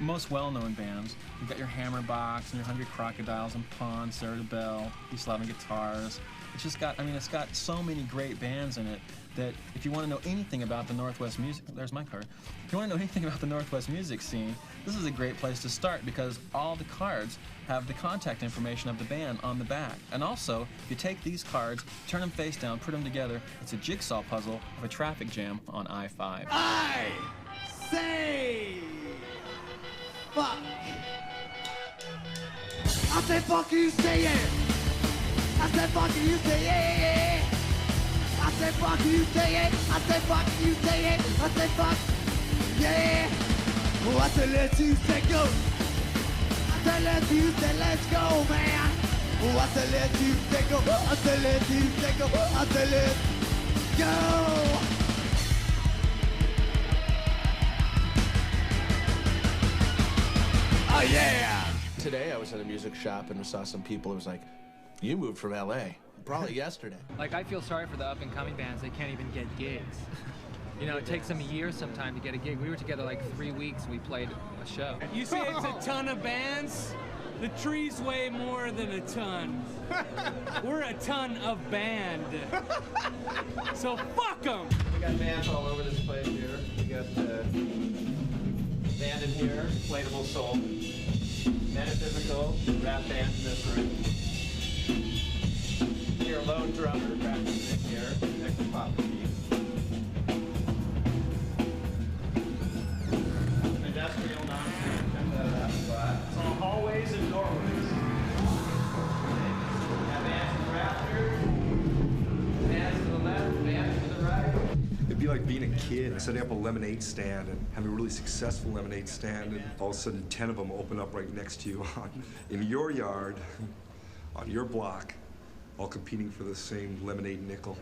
S1: most well-known bands. You've got your Hammerbox and your Hungry Crocodiles and Pond, Sarah DeBell, East Loving Guitars. It's just got, it's got so many great bands in it that if you want to know anything about the Northwest music, there's my card. If you want to know anything about the Northwest music scene, this is a great place to start because all the cards have the contact information of the band on the back. And also, if you take these cards, turn them face down, put them together, it's a jigsaw puzzle of a traffic jam on I-5.
S11: I say fuck. I say fuck, you say it. I said fuck, you say it. I said fuck, you say it. I said fuck, you say it. I said fuck, yeah. Oh, I said let you say go. I said let you say let's go, man. Oh, I said let you say go. I said let you say go. I said let's go. Oh yeah.
S7: Today I was at a music shop and saw some people. It was like, you moved from LA, probably yesterday.
S2: Like, I feel sorry for the up-and-coming bands. They can't even get gigs. You know, it takes them a year sometime to get a gig. We were together like 3 weeks. We played a show.
S24: You say it's a ton of bands? The trees weigh more than a ton. We're a ton of band. So fuck them!
S7: We got bands all over this place here. We got band in here, Inflatable Soul, Metaphysical, rap band in this room. Your lone drummer practicing here, next to Papa Keith. Industrial nonsense, that spot. It's all hallways and doorways. Got bands in the rafters, bands to the left, bands to the right.
S8: It'd be like being a kid, setting up a lemonade stand and having a really successful lemonade stand, and all of a sudden 10 of them open up right next to you in your yard, on your block, all competing for the same lemonade nickel.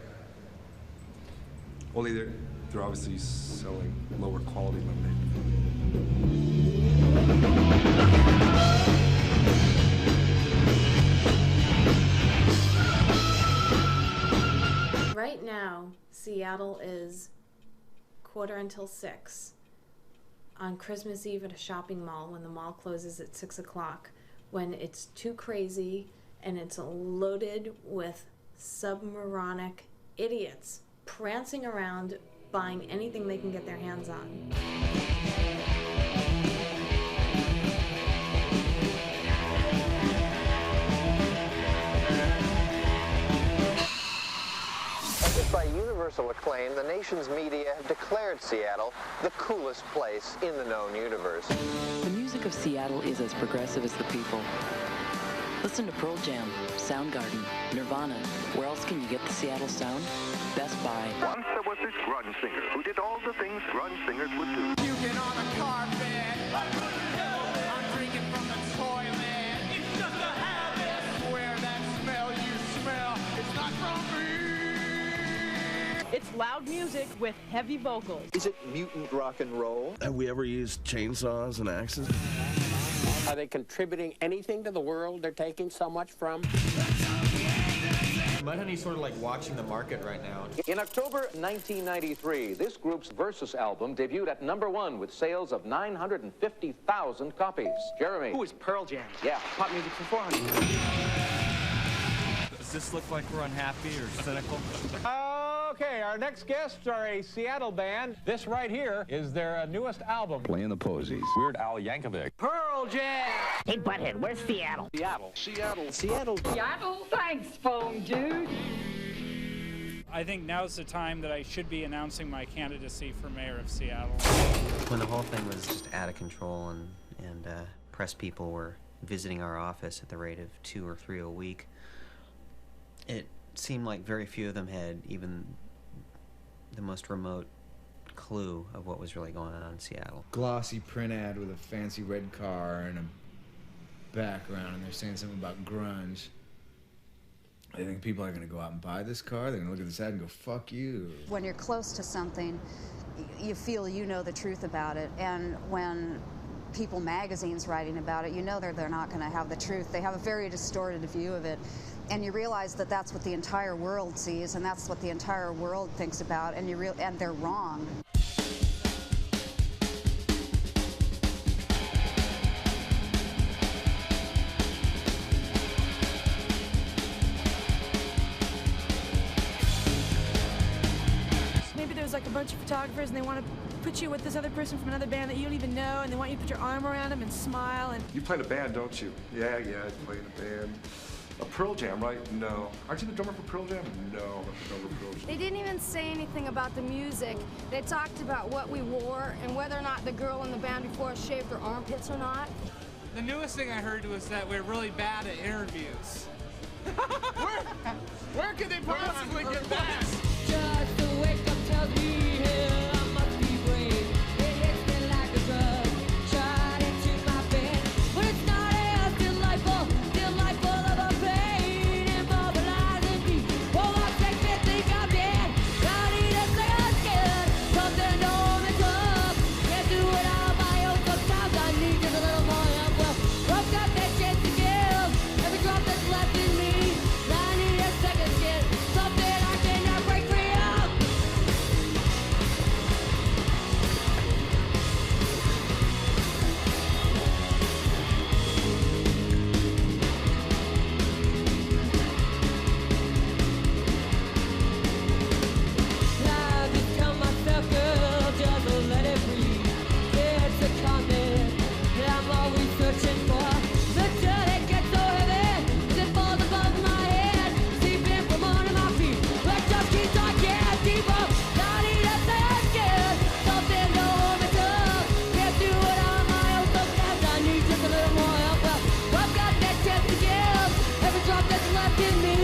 S8: Only they're obviously selling lower quality lemonade.
S15: Right now, Seattle is 6:45 on Christmas Eve at a shopping mall when the mall closes at 6 o'clock, when it's too crazy and it's loaded with submoronic idiots prancing around buying anything they can get their hands on.
S16: By universal acclaim, the nation's media have declared Seattle the coolest place in the known universe.
S19: The music of Seattle is as progressive as the people. Listen to Pearl Jam, Soundgarden, Nirvana. Where else can you get the Seattle sound? Best Buy.
S27: Once there was this grunge singer who did all the things grunge singers would do.
S11: Puking on a carpet. I'm drinking from the toilet. It's just a habit. I swear that smell you smell, it's not from me.
S21: It's loud music with heavy vocals.
S16: Is it mutant rock and roll?
S18: Have we ever used chainsaws and axes?
S28: Are they contributing anything to the world they're taking so much from?
S7: Mudhoney's sort of like watching the market right now.
S16: In October 1993, this group's Versus album debuted at #1 with sales of 950,000 copies. Jeremy.
S26: Who is Pearl Jam?
S16: Yeah.
S26: Pop music for 400.
S1: Does this look like we're unhappy or cynical?
S29: Okay, our next guests are a Seattle band. This right here is their newest album.
S30: Playing the posies. Weird Al Yankovic.
S29: Pearl Jam!
S28: Hey, Butthead, where's Seattle?
S29: Seattle.
S16: Seattle.
S28: Seattle. Seattle? Thanks, phone dude.
S3: I think now's the time that I should be announcing my candidacy for mayor of Seattle.
S4: When the whole thing was just out of control and press people were visiting our office at the rate of 2 or 3 a week, it seemed like very few of them had even the most remote clue of what was really going on in Seattle.
S6: Glossy print ad with a fancy red car and a background, and they're saying something about grunge. I think people are going to go out and buy this car. They're going to look at this ad and go, fuck you.
S9: When you're close to something, you feel you know the truth about it. And when People magazine's writing about it, you know they're not going to have the truth. They have a very distorted view of it. And you realize that that's what the entire world sees, and that's what the entire world thinks about, and and they're wrong.
S21: Maybe there's like a bunch of photographers and they want to put you with this other person from another band that you don't even know, and they want you to put your arm around them and smile. And
S8: You play in a band, don't you? Yeah, I play in a band. A Pearl Jam, right? No. Aren't you the drummer for Pearl Jam? No, I'm not the drummer for Pearl Jam.
S12: They didn't even say anything about the music. They talked about what we wore and whether or not the girl in the band before us shaved her armpits or not.
S24: The newest thing I heard was that we're really bad at interviews. Where could they possibly get that?
S11: Just to wake up tells me here I must be brave. It hits me like a drug, shot into my vein. But it's not as delightful of a pain, immobilizing me. Oh, what makes me think I'm dead? I need a second skin, something to hold me up. Can't do it all my own, sometimes I need just a little more help. Well, I've got that chance to give, every drop that's left in me. I need a second skin, something I cannot break free of. I've become myself, girl, just to let it breathe. It's a comment I'm always searching for. The dirt, it gets so heavy, it falls above my head, seeping from under my feet. But just keeps on getting deeper. I need a second skin, something to hold me up. Can't do it on my own, sometimes I need just a little more help. Well, I've got that chance to give, every drop that's left in me.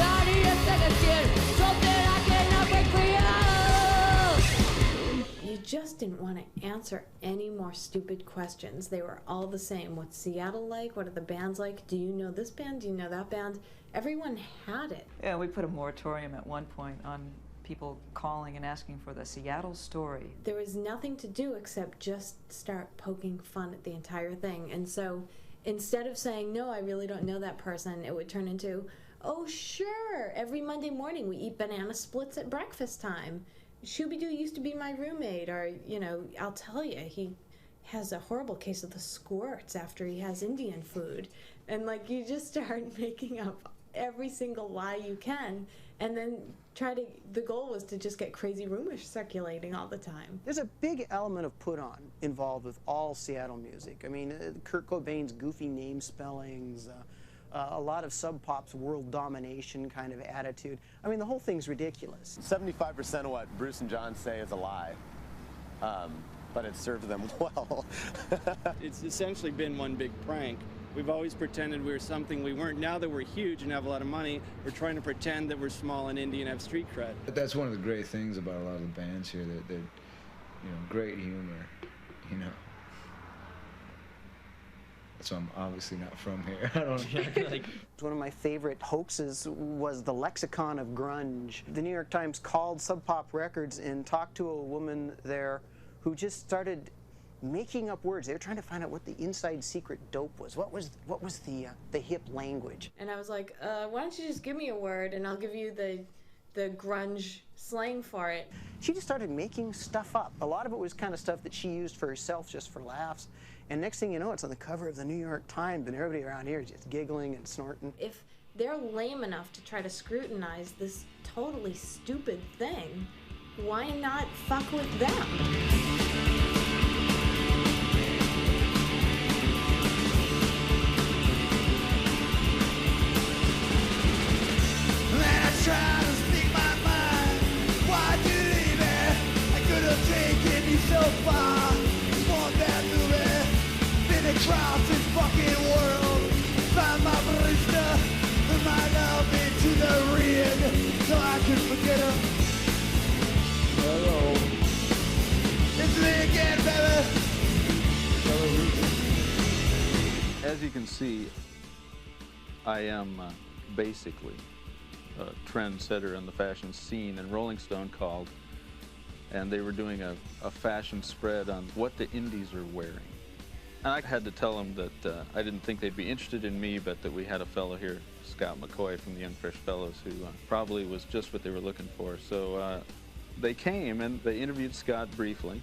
S11: I need a second skin, something I cannot break free of.
S15: You just didn't want to answer any more stupid questions. They were all the same. What's Seattle like? What are the bands like? Do you know this band? Do you know that band? Everyone had it.
S13: Yeah, we put a moratorium at one point on people calling and asking for the Seattle story.
S15: There was nothing to do except just start poking fun at the entire thing. And so instead of saying, no, I really don't know that person, it would turn into, oh, sure, every Monday morning we eat banana splits at breakfast time. Shooby-Doo used to be my roommate, or, you know, I'll tell you, he has a horrible case of the squirts after he has Indian food. And, like, you just start making up every single lie you can, and then the goal was to just get crazy rumors circulating all the time.
S14: There's a big element of put-on involved with all Seattle music. I mean, Kurt Cobain's goofy name spellings, a lot of Sub Pop's world domination kind of attitude. I mean, the whole thing's ridiculous.
S17: 75% of what Bruce and John say is a lie, but it served them well.
S20: It's essentially been one big prank. We've always pretended we were something we weren't. Now that we're huge and have a lot of money, we're trying to pretend that we're small and indie and have street cred.
S6: But that's one of the great things about a lot of the bands here, that they're, you know, great humor, you know. So I'm obviously not from here. I don't
S14: One of my favorite hoaxes was the lexicon of grunge. The New York Times called Sub Pop Records and talked to a woman there who just started making up words. They were trying to find out what the inside secret dope was. What was the hip language?
S15: And I was like, why don't you just give me a word and I'll give you the grunge slang for it.
S14: She just started making stuff up. A lot of it was kind of stuff that she used for herself, just for laughs. And next thing you know, it's on the cover of the New York Times, and everybody around here is just giggling and snorting.
S15: If they're lame enough to try to scrutinize this totally stupid thing, why not fuck with them?
S11: Try to speak my mind. far from that movie. Been across this fucking world. Find my barista and my love into the ring so I can forget her. Hello. It's me again, baby.
S2: As you can see, I am basically a trendsetter in the fashion scene, and Rolling Stone called, and they were doing a fashion spread on what the indies are wearing. And I had to tell them that I didn't think they'd be interested in me, but that we had a fellow here, Scott McCoy from the Young Fresh Fellows, who probably was just what they were looking for. So they came and they interviewed Scott briefly,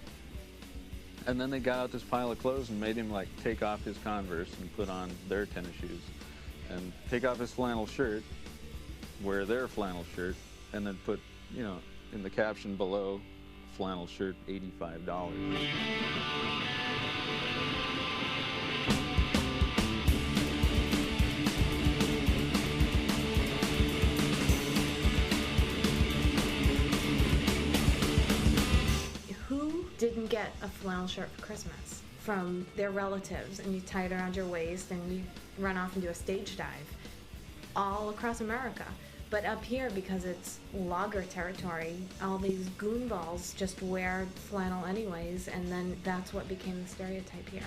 S2: and then they got out this pile of clothes and made him like take off his Converse and put on their tennis shoes, and take off his flannel shirt, wear their flannel shirt, and then put, you know, in the caption below, flannel shirt, $85.
S15: Didn't get a flannel shirt for Christmas from their relatives, and you tie it around your waist and you run off and do a stage dive all across America. But up here, because it's lager territory, all these goonballs just wear flannel anyways, and then that's what became the stereotype here.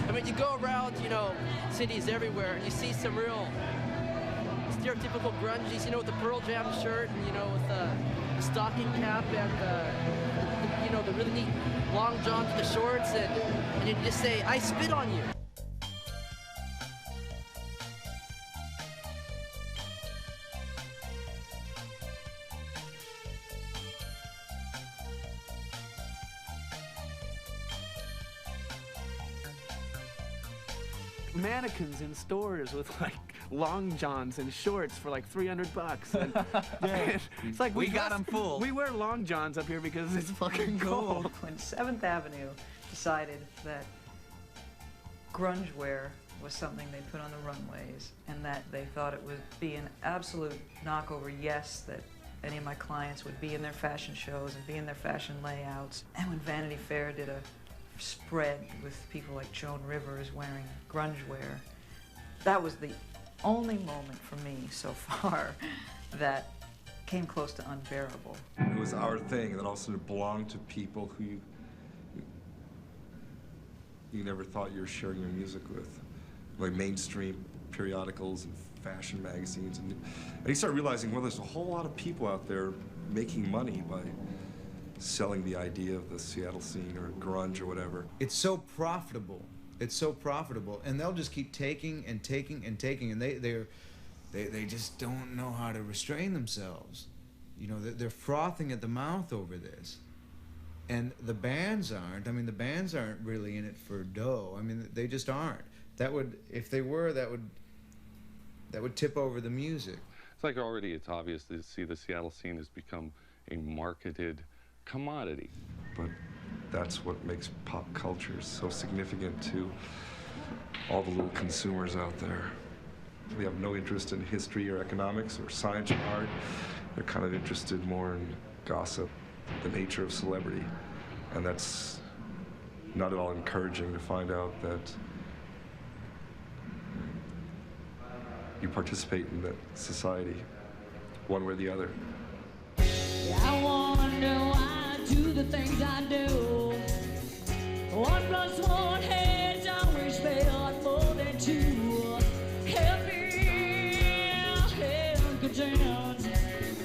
S5: I mean, you go around, you know, cities everywhere, and you see some real stereotypical grungies, you know, with the Pearl Jam shirt, and, you know, with the stocking cap and you know, the really neat long johns with the shorts, and you just say, I spit on you.
S26: Mannequins in stores with like long johns and shorts for like $300. And,
S13: Yeah.
S26: it's like
S13: We got 'em fooled.
S26: We wear long johns up here because it's fucking cold.
S13: When 7th Avenue decided that grunge wear was something they put on the runways, and that they thought it would be an absolute knockover yes that any of my clients would be in their fashion shows and be in their fashion layouts. And when Vanity Fair did a spread with people like Joan Rivers wearing grunge wear, that was the only moment for me so far that came close to unbearable.
S8: It was our thing, and then also it belonged to people who you never thought you were sharing your music with, like mainstream periodicals and fashion magazines. And you start realizing, well, there's a whole lot of people out there making money by selling the idea of the Seattle scene or grunge or whatever.
S6: It's so profitable. It's so profitable, and they'll just keep taking and taking and taking, and they just don't know how to restrain themselves. You know, they're frothing at the mouth over this, and the bands aren't. I mean, the bands aren't really in it for dough. I mean, they just aren't. That would, if they were, that would tip over the music.
S2: It's like already it's obvious to see the Seattle scene has become a marketed commodity.
S8: But that's what makes pop culture so significant to all the little consumers out there. They have no interest in history or economics or science or art. They're kind of interested more in gossip, the nature of celebrity. And that's not at all encouraging to find out that you participate in that society, one way or the other.
S11: I wonder why I do the things I do. 1 + 1 has always felt more than 2. Happy and content.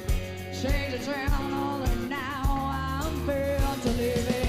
S11: Change the town all and now I'm fair to living.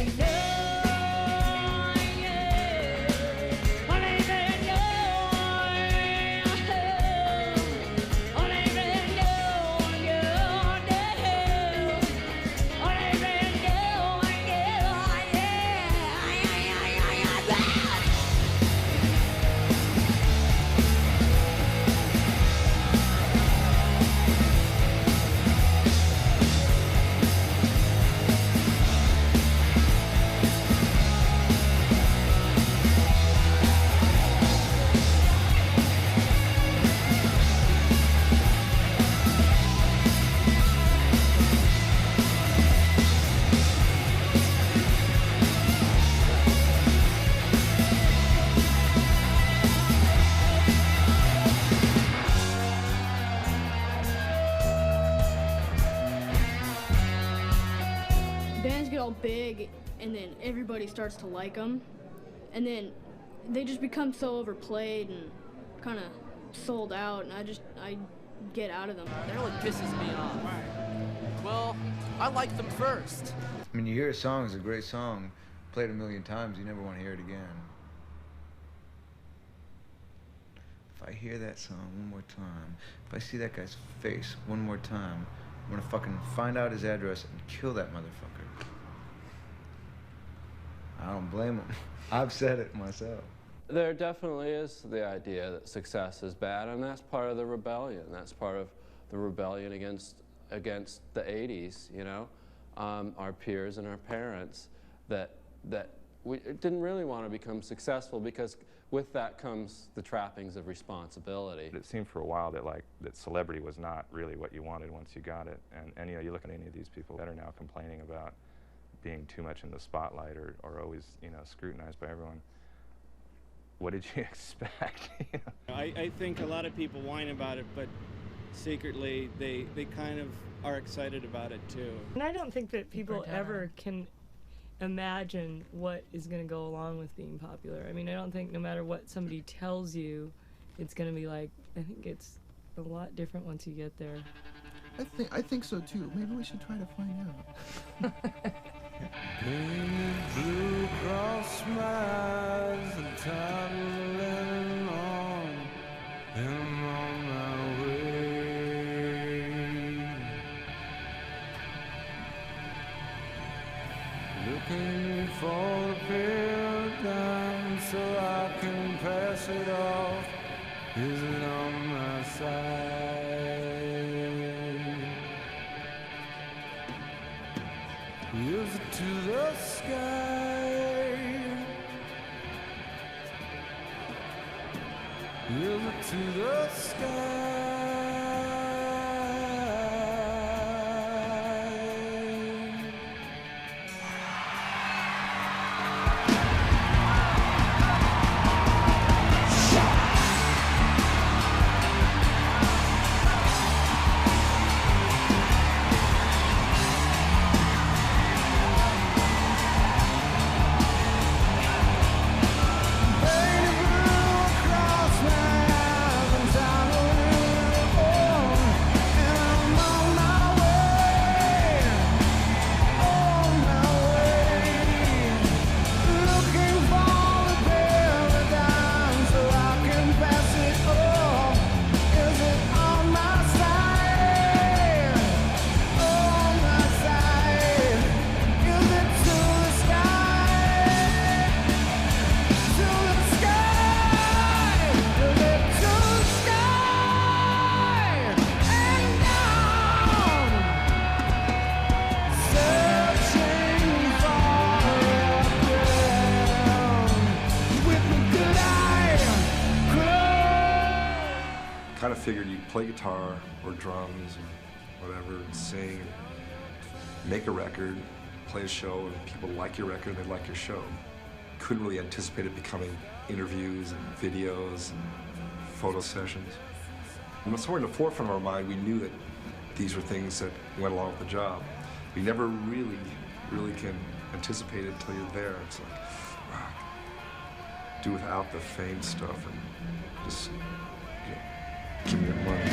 S12: all big, and then everybody starts to like them, and then they just become so overplayed and kind of sold out, and I get out of them.
S5: That really pisses me off. Well, I like them first.
S6: I mean, you hear a song, it's a great song, played a million times, you never want to hear it again. If I hear that song one more time, if I see that guy's face one more time, I'm gonna fucking find out his address and kill that motherfucker. I don't blame him. I've said it myself.
S1: There definitely is the idea that success is bad, and that's part of the rebellion. That's part of the rebellion against the 80s, you know, our peers and our parents, that we didn't really want to become successful, because with that comes the trappings of responsibility.
S7: It seemed for a while that that celebrity was not really what you wanted once you got it, and you know, you look at any of these people that are now complaining about being too much in the spotlight or always, you know, scrutinized by everyone. What did you expect? You know?
S20: I think a lot of people whine about it, but secretly they kind of are excited about it too.
S10: And I don't think that people ever can imagine what is going to go along with being popular. I mean, I don't think no matter what somebody tells you, it's going to be like, I think it's a lot different once you get there.
S18: I think so too. Maybe we should try to find out.
S11: Blue cross smiles and toddling on, and I'm on my way. Looking for a paradigm so I can pass it off. Is it on my side? Is it to the sky? Is it to the sky?
S8: Kind of figured you'd play guitar or drums or whatever, and sing, make a record, play a show, and people like your record, they like your show. Couldn't really anticipate it becoming interviews and videos and photo sessions. And somewhere in the forefront of our mind, we knew that these were things that went along with the job. We never really can anticipate it until you're there. It's like, wow, do without the fame stuff and just, you know, give me your money.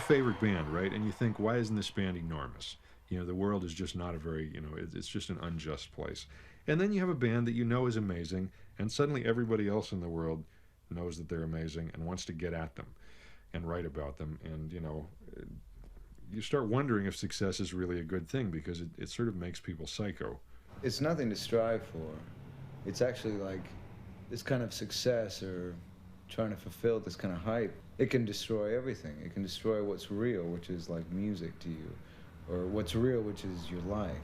S3: favorite band, right? And you think, why isn't this band enormous? You know, the world is just not a very, you know, it's just an unjust place. And then you have a band that you know is amazing, and suddenly everybody else in the world knows that they're amazing and wants to get at them and write about them. And, you know, you start wondering if success is really a good thing, because it sort of makes people psycho.
S6: It's nothing to strive for. It's actually like this kind of success or trying to fulfill this kind of hype. It can destroy everything. It can destroy what's real, which is like music to you, or what's real, which is your life.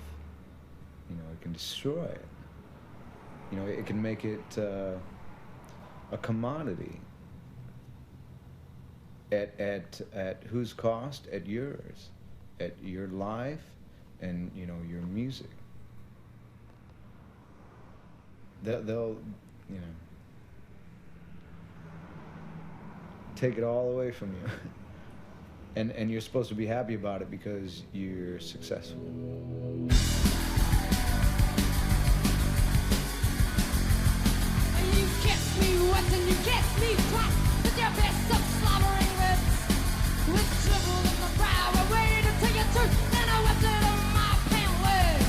S6: You know, it can destroy it. You know, it can make it a commodity. At whose cost? At yours, at your life, and you know, your music. They'll, you know, take it all away from you, and you're supposed to be happy about it because you're successful.
S11: You kiss me once and you kiss me twice with your best of slobbering lips. With dribble in my brow, I waited until you turned, then I whipped it on my pant leg.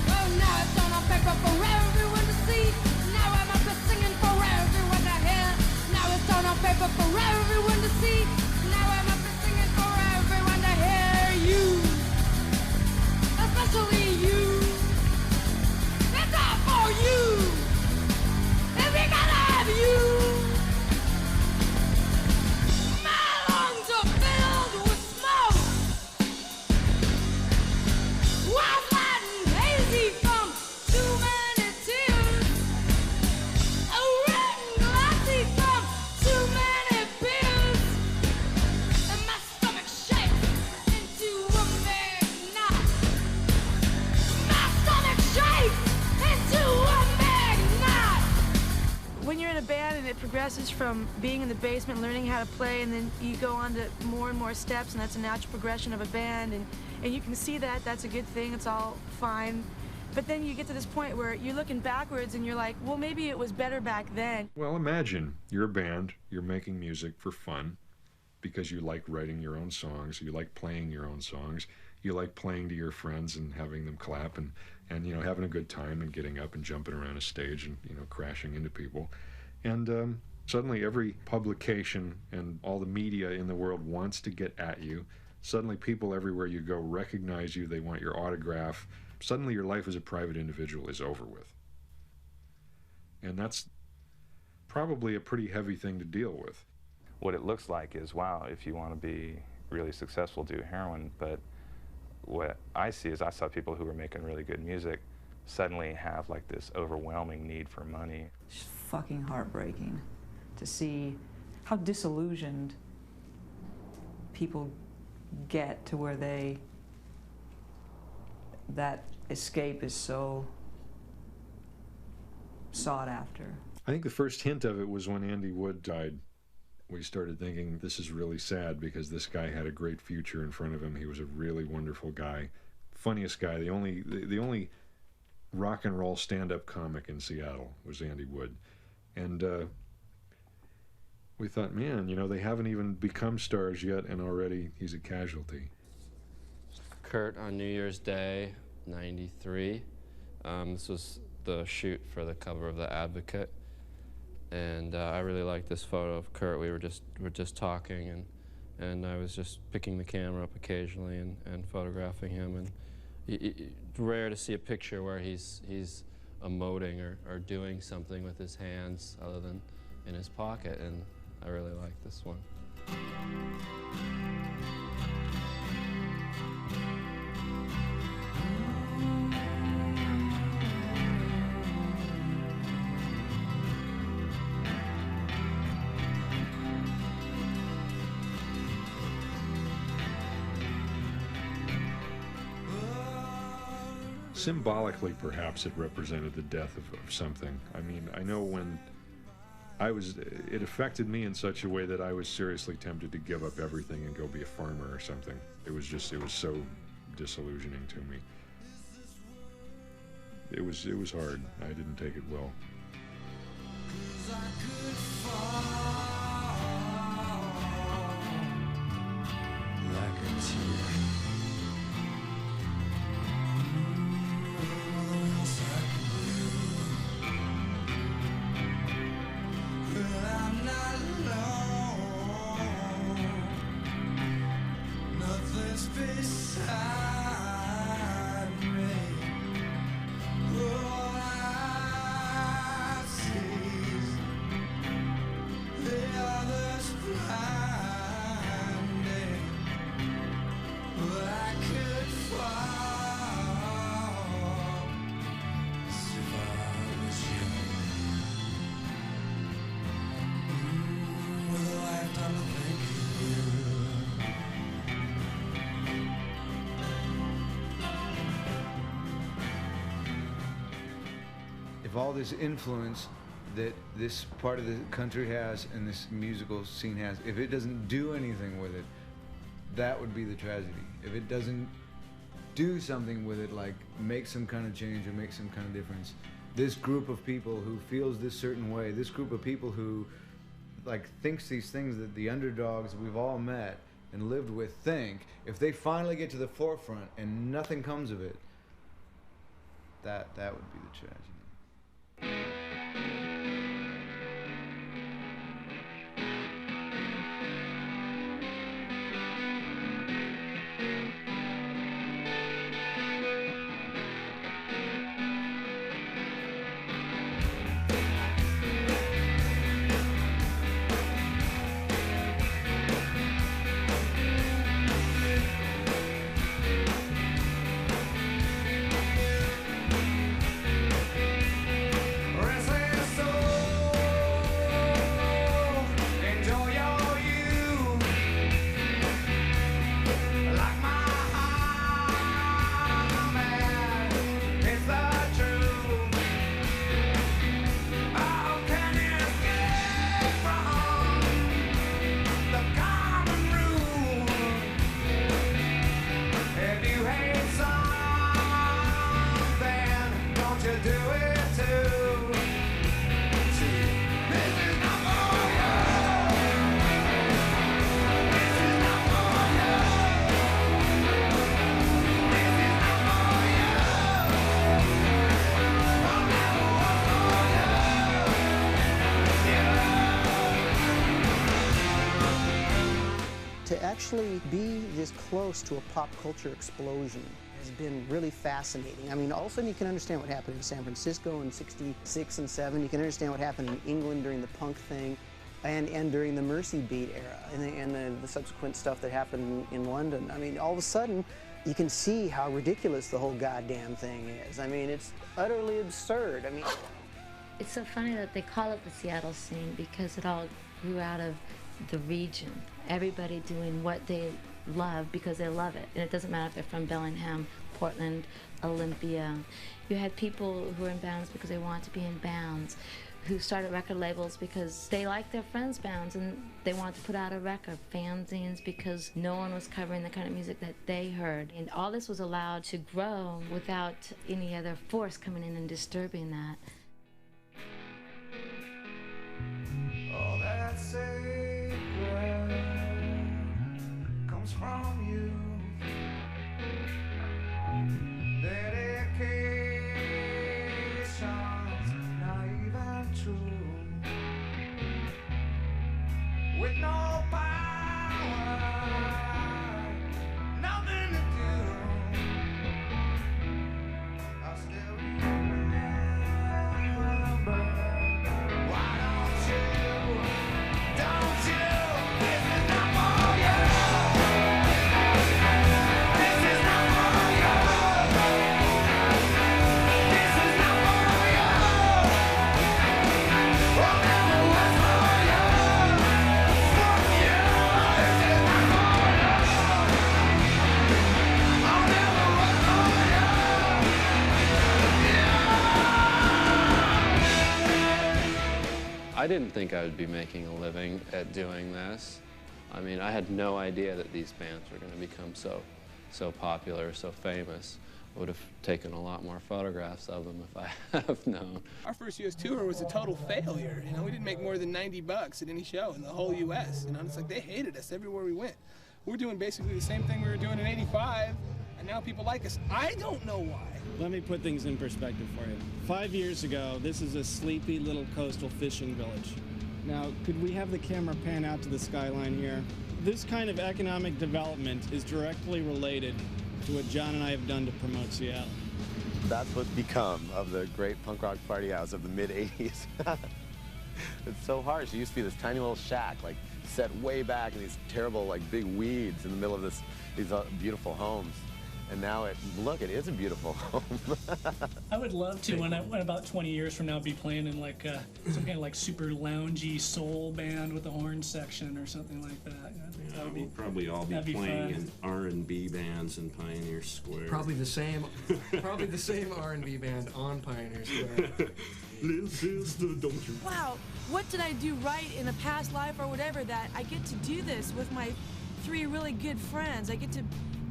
S11: Oh, now it's on paper for everyone to see. Now I'm up and singing for everyone to hear. Now it's on paper for everyone to see. Now I'm up and singing for everyone to hear. You, especially you. It's all for you. And we gotta have you. My lungs are filled with smoke. Wild, light, and hazy from too many tears. Red and glassy from too many beers. And my stomach shakes into a big knot. My stomach shakes into a big knot.
S16: When you're in a band and it progresses from being in the basement, learning how to play, and then you go on to more and more steps, and that's a natural progression of a band, and you can see that that's a good thing, it's all fine. But then you get to this point where you're looking backwards and you're like, well, maybe it was better back then.
S3: Well, imagine you're a band, you're making music for fun because you like writing your own songs, you like playing your own songs, you like playing to your friends and having them clap and you know, having a good time and getting up and jumping around a stage and, you know, crashing into people. And suddenly every publication and all the media in the world wants to get at you. Suddenly people everywhere you go recognize you, they want your autograph. Suddenly your life as a private individual is over with. And that's probably a pretty heavy thing to deal with.
S7: What it looks like is, wow, if you want to be really successful, do heroin. But what I see is I saw people who were making really good music suddenly have like this overwhelming need for money.
S13: It's fucking heartbreaking to see how disillusioned people get to where that escape is so sought after.
S3: I think the first hint of it was when Andy Wood died. We started thinking, this is really sad because this guy had a great future in front of him. He was a really wonderful guy, funniest guy. The only rock and roll stand-up comic in Seattle was Andy Wood. And we thought, man, you know, they haven't even become stars yet and already he's a casualty.
S1: Kurt on New Year's Day, '93. This was the shoot for the cover of The Advocate. And I really liked this photo of Kurt. We were just talking, and I was just picking the camera up occasionally and photographing him. And it's rare to see a picture where he's emoting or doing something with his hands other than in his pocket, and I really like this one.
S3: Symbolically, perhaps it represented the death of something. I mean, I know when it affected me in such a way that I was seriously tempted to give up everything and go be a farmer or something. It was so disillusioning to me. It was hard. I didn't take it well.
S6: If all this influence that this part of the country has and this musical scene has, if it doesn't do anything with it, that would be the tragedy. If it doesn't do something with it, like make some kind of change or make some kind of difference, this group of people who feels this certain way, this group of people who like thinks these things that the underdogs we've all met and lived with think, if they finally get to the forefront and nothing comes of it, that would be the tragedy.
S14: To actually be this close to a pop culture explosion has been really fascinating. I mean, all of a sudden you can understand what happened in San Francisco in '66 and '7. You can understand what happened in England during the punk thing and during the Mercy Beat era and the subsequent stuff that happened in London. I mean, all of a sudden you can see how ridiculous the whole goddamn thing is. I mean, it's utterly absurd. I mean,
S4: it's so funny that they call it the Seattle scene because it all grew out of the region. Everybody doing what they love because they love it. And it doesn't matter if they're from Bellingham, Portland, Olympia. You had people who are in bands because they want to be in bands, who started record labels because they like their friends' bands and they want to put out a record. Fanzines because no one was covering the kind of music that they heard. And all this was allowed to grow without any other force coming in and disturbing that.
S11: All that sacred comes from you. Dedication's naive and true. With no power, nothing to do. I still remember. Why don't you? Don't you? This is not for you. This is not for you. This is not for you. Oh, never was for you. For you. This is not for you. Oh, never was for you.
S1: I didn't think I would be making a living at doing this. I mean, I had no idea that these bands were going to become so popular, so famous. would have taken a lot more photographs of them if I have known.
S9: Our first U.S. tour was a total failure. You know, we didn't make more than $90 at any show in the whole U.S. You know, it's like they hated us everywhere we went. We're doing basically the same thing we were doing in '85, and now people like us. I don't know why.
S20: Let me put things in perspective for you. 5 years ago, this is a sleepy little coastal fishing village. Now, could we have the camera pan out to the skyline here? This kind of economic development is directly related to what John and I have done to promote Seattle.
S17: That's what's become of the great punk rock party house of the mid-'80s. It's so harsh. It used to be this tiny little shack, like, set way back in these terrible, like, big weeds in the middle of these beautiful homes. And now look, it is a beautiful home.
S19: I would love to, when about 20 years from now, be playing in like some kind of like super loungy soul band with a horn section or something like that.
S21: Yeah, we'll probably all be playing in R&B bands in Pioneer Square.
S22: Probably the same R&B band on Pioneer Square.
S21: Little sister, don't you?
S16: Wow, what did I do right in a past life or whatever that I get to do this with my 3 really good friends? I get to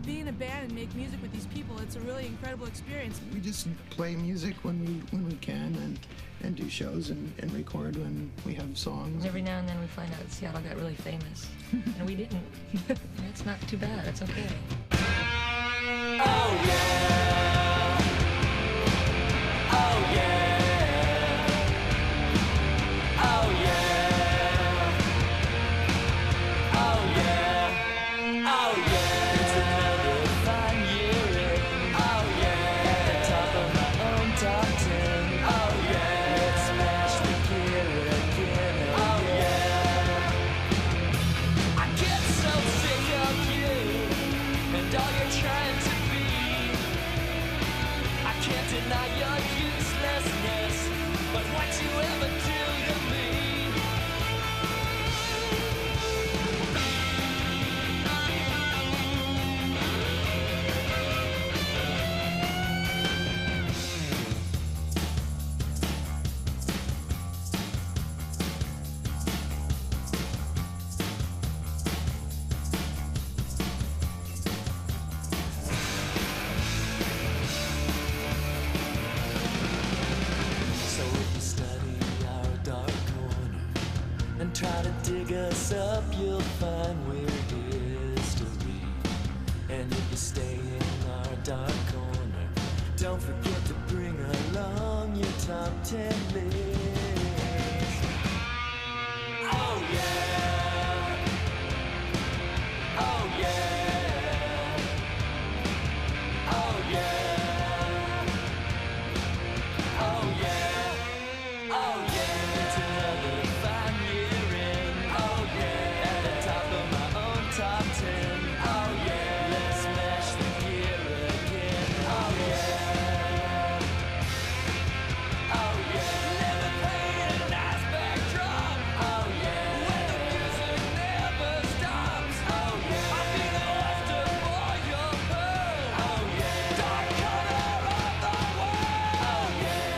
S16: be in a band and make music with these people. It's a really incredible experience.
S18: We just play music when we can and do shows and record when we have songs.
S23: Every now and then we find out Seattle got really famous. And we didn't. It's not too bad. It's okay.
S11: Oh yeah! Oh yeah! Oh yeah! Oh yeah! Oh yeah! Try to dig us up, you'll find we're history. And if you stay in our dark corner, don't forget to bring along your top 10 list. Oh yeah! Oh yeah! Oh yeah! Oh yeah! Oh yeah! It's another fine year. Top 10, oh yeah, let's smash the gear again, oh yeah, oh yeah, never played a nice backdrop, oh yeah, when the music never stops, oh yeah, I'll be the oyster for your pearl, oh yeah, dark corner of the world, oh yeah,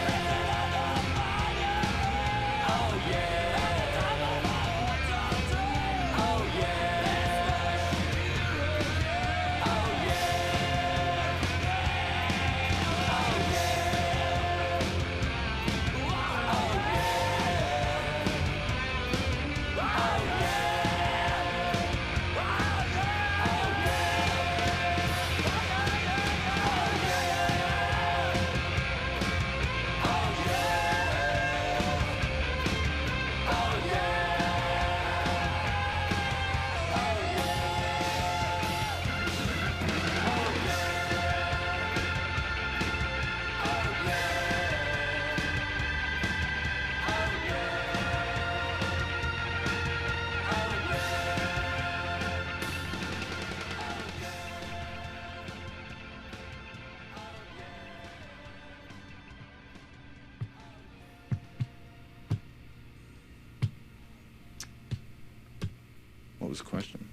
S11: oh yeah, oh yeah.
S25: What was the question?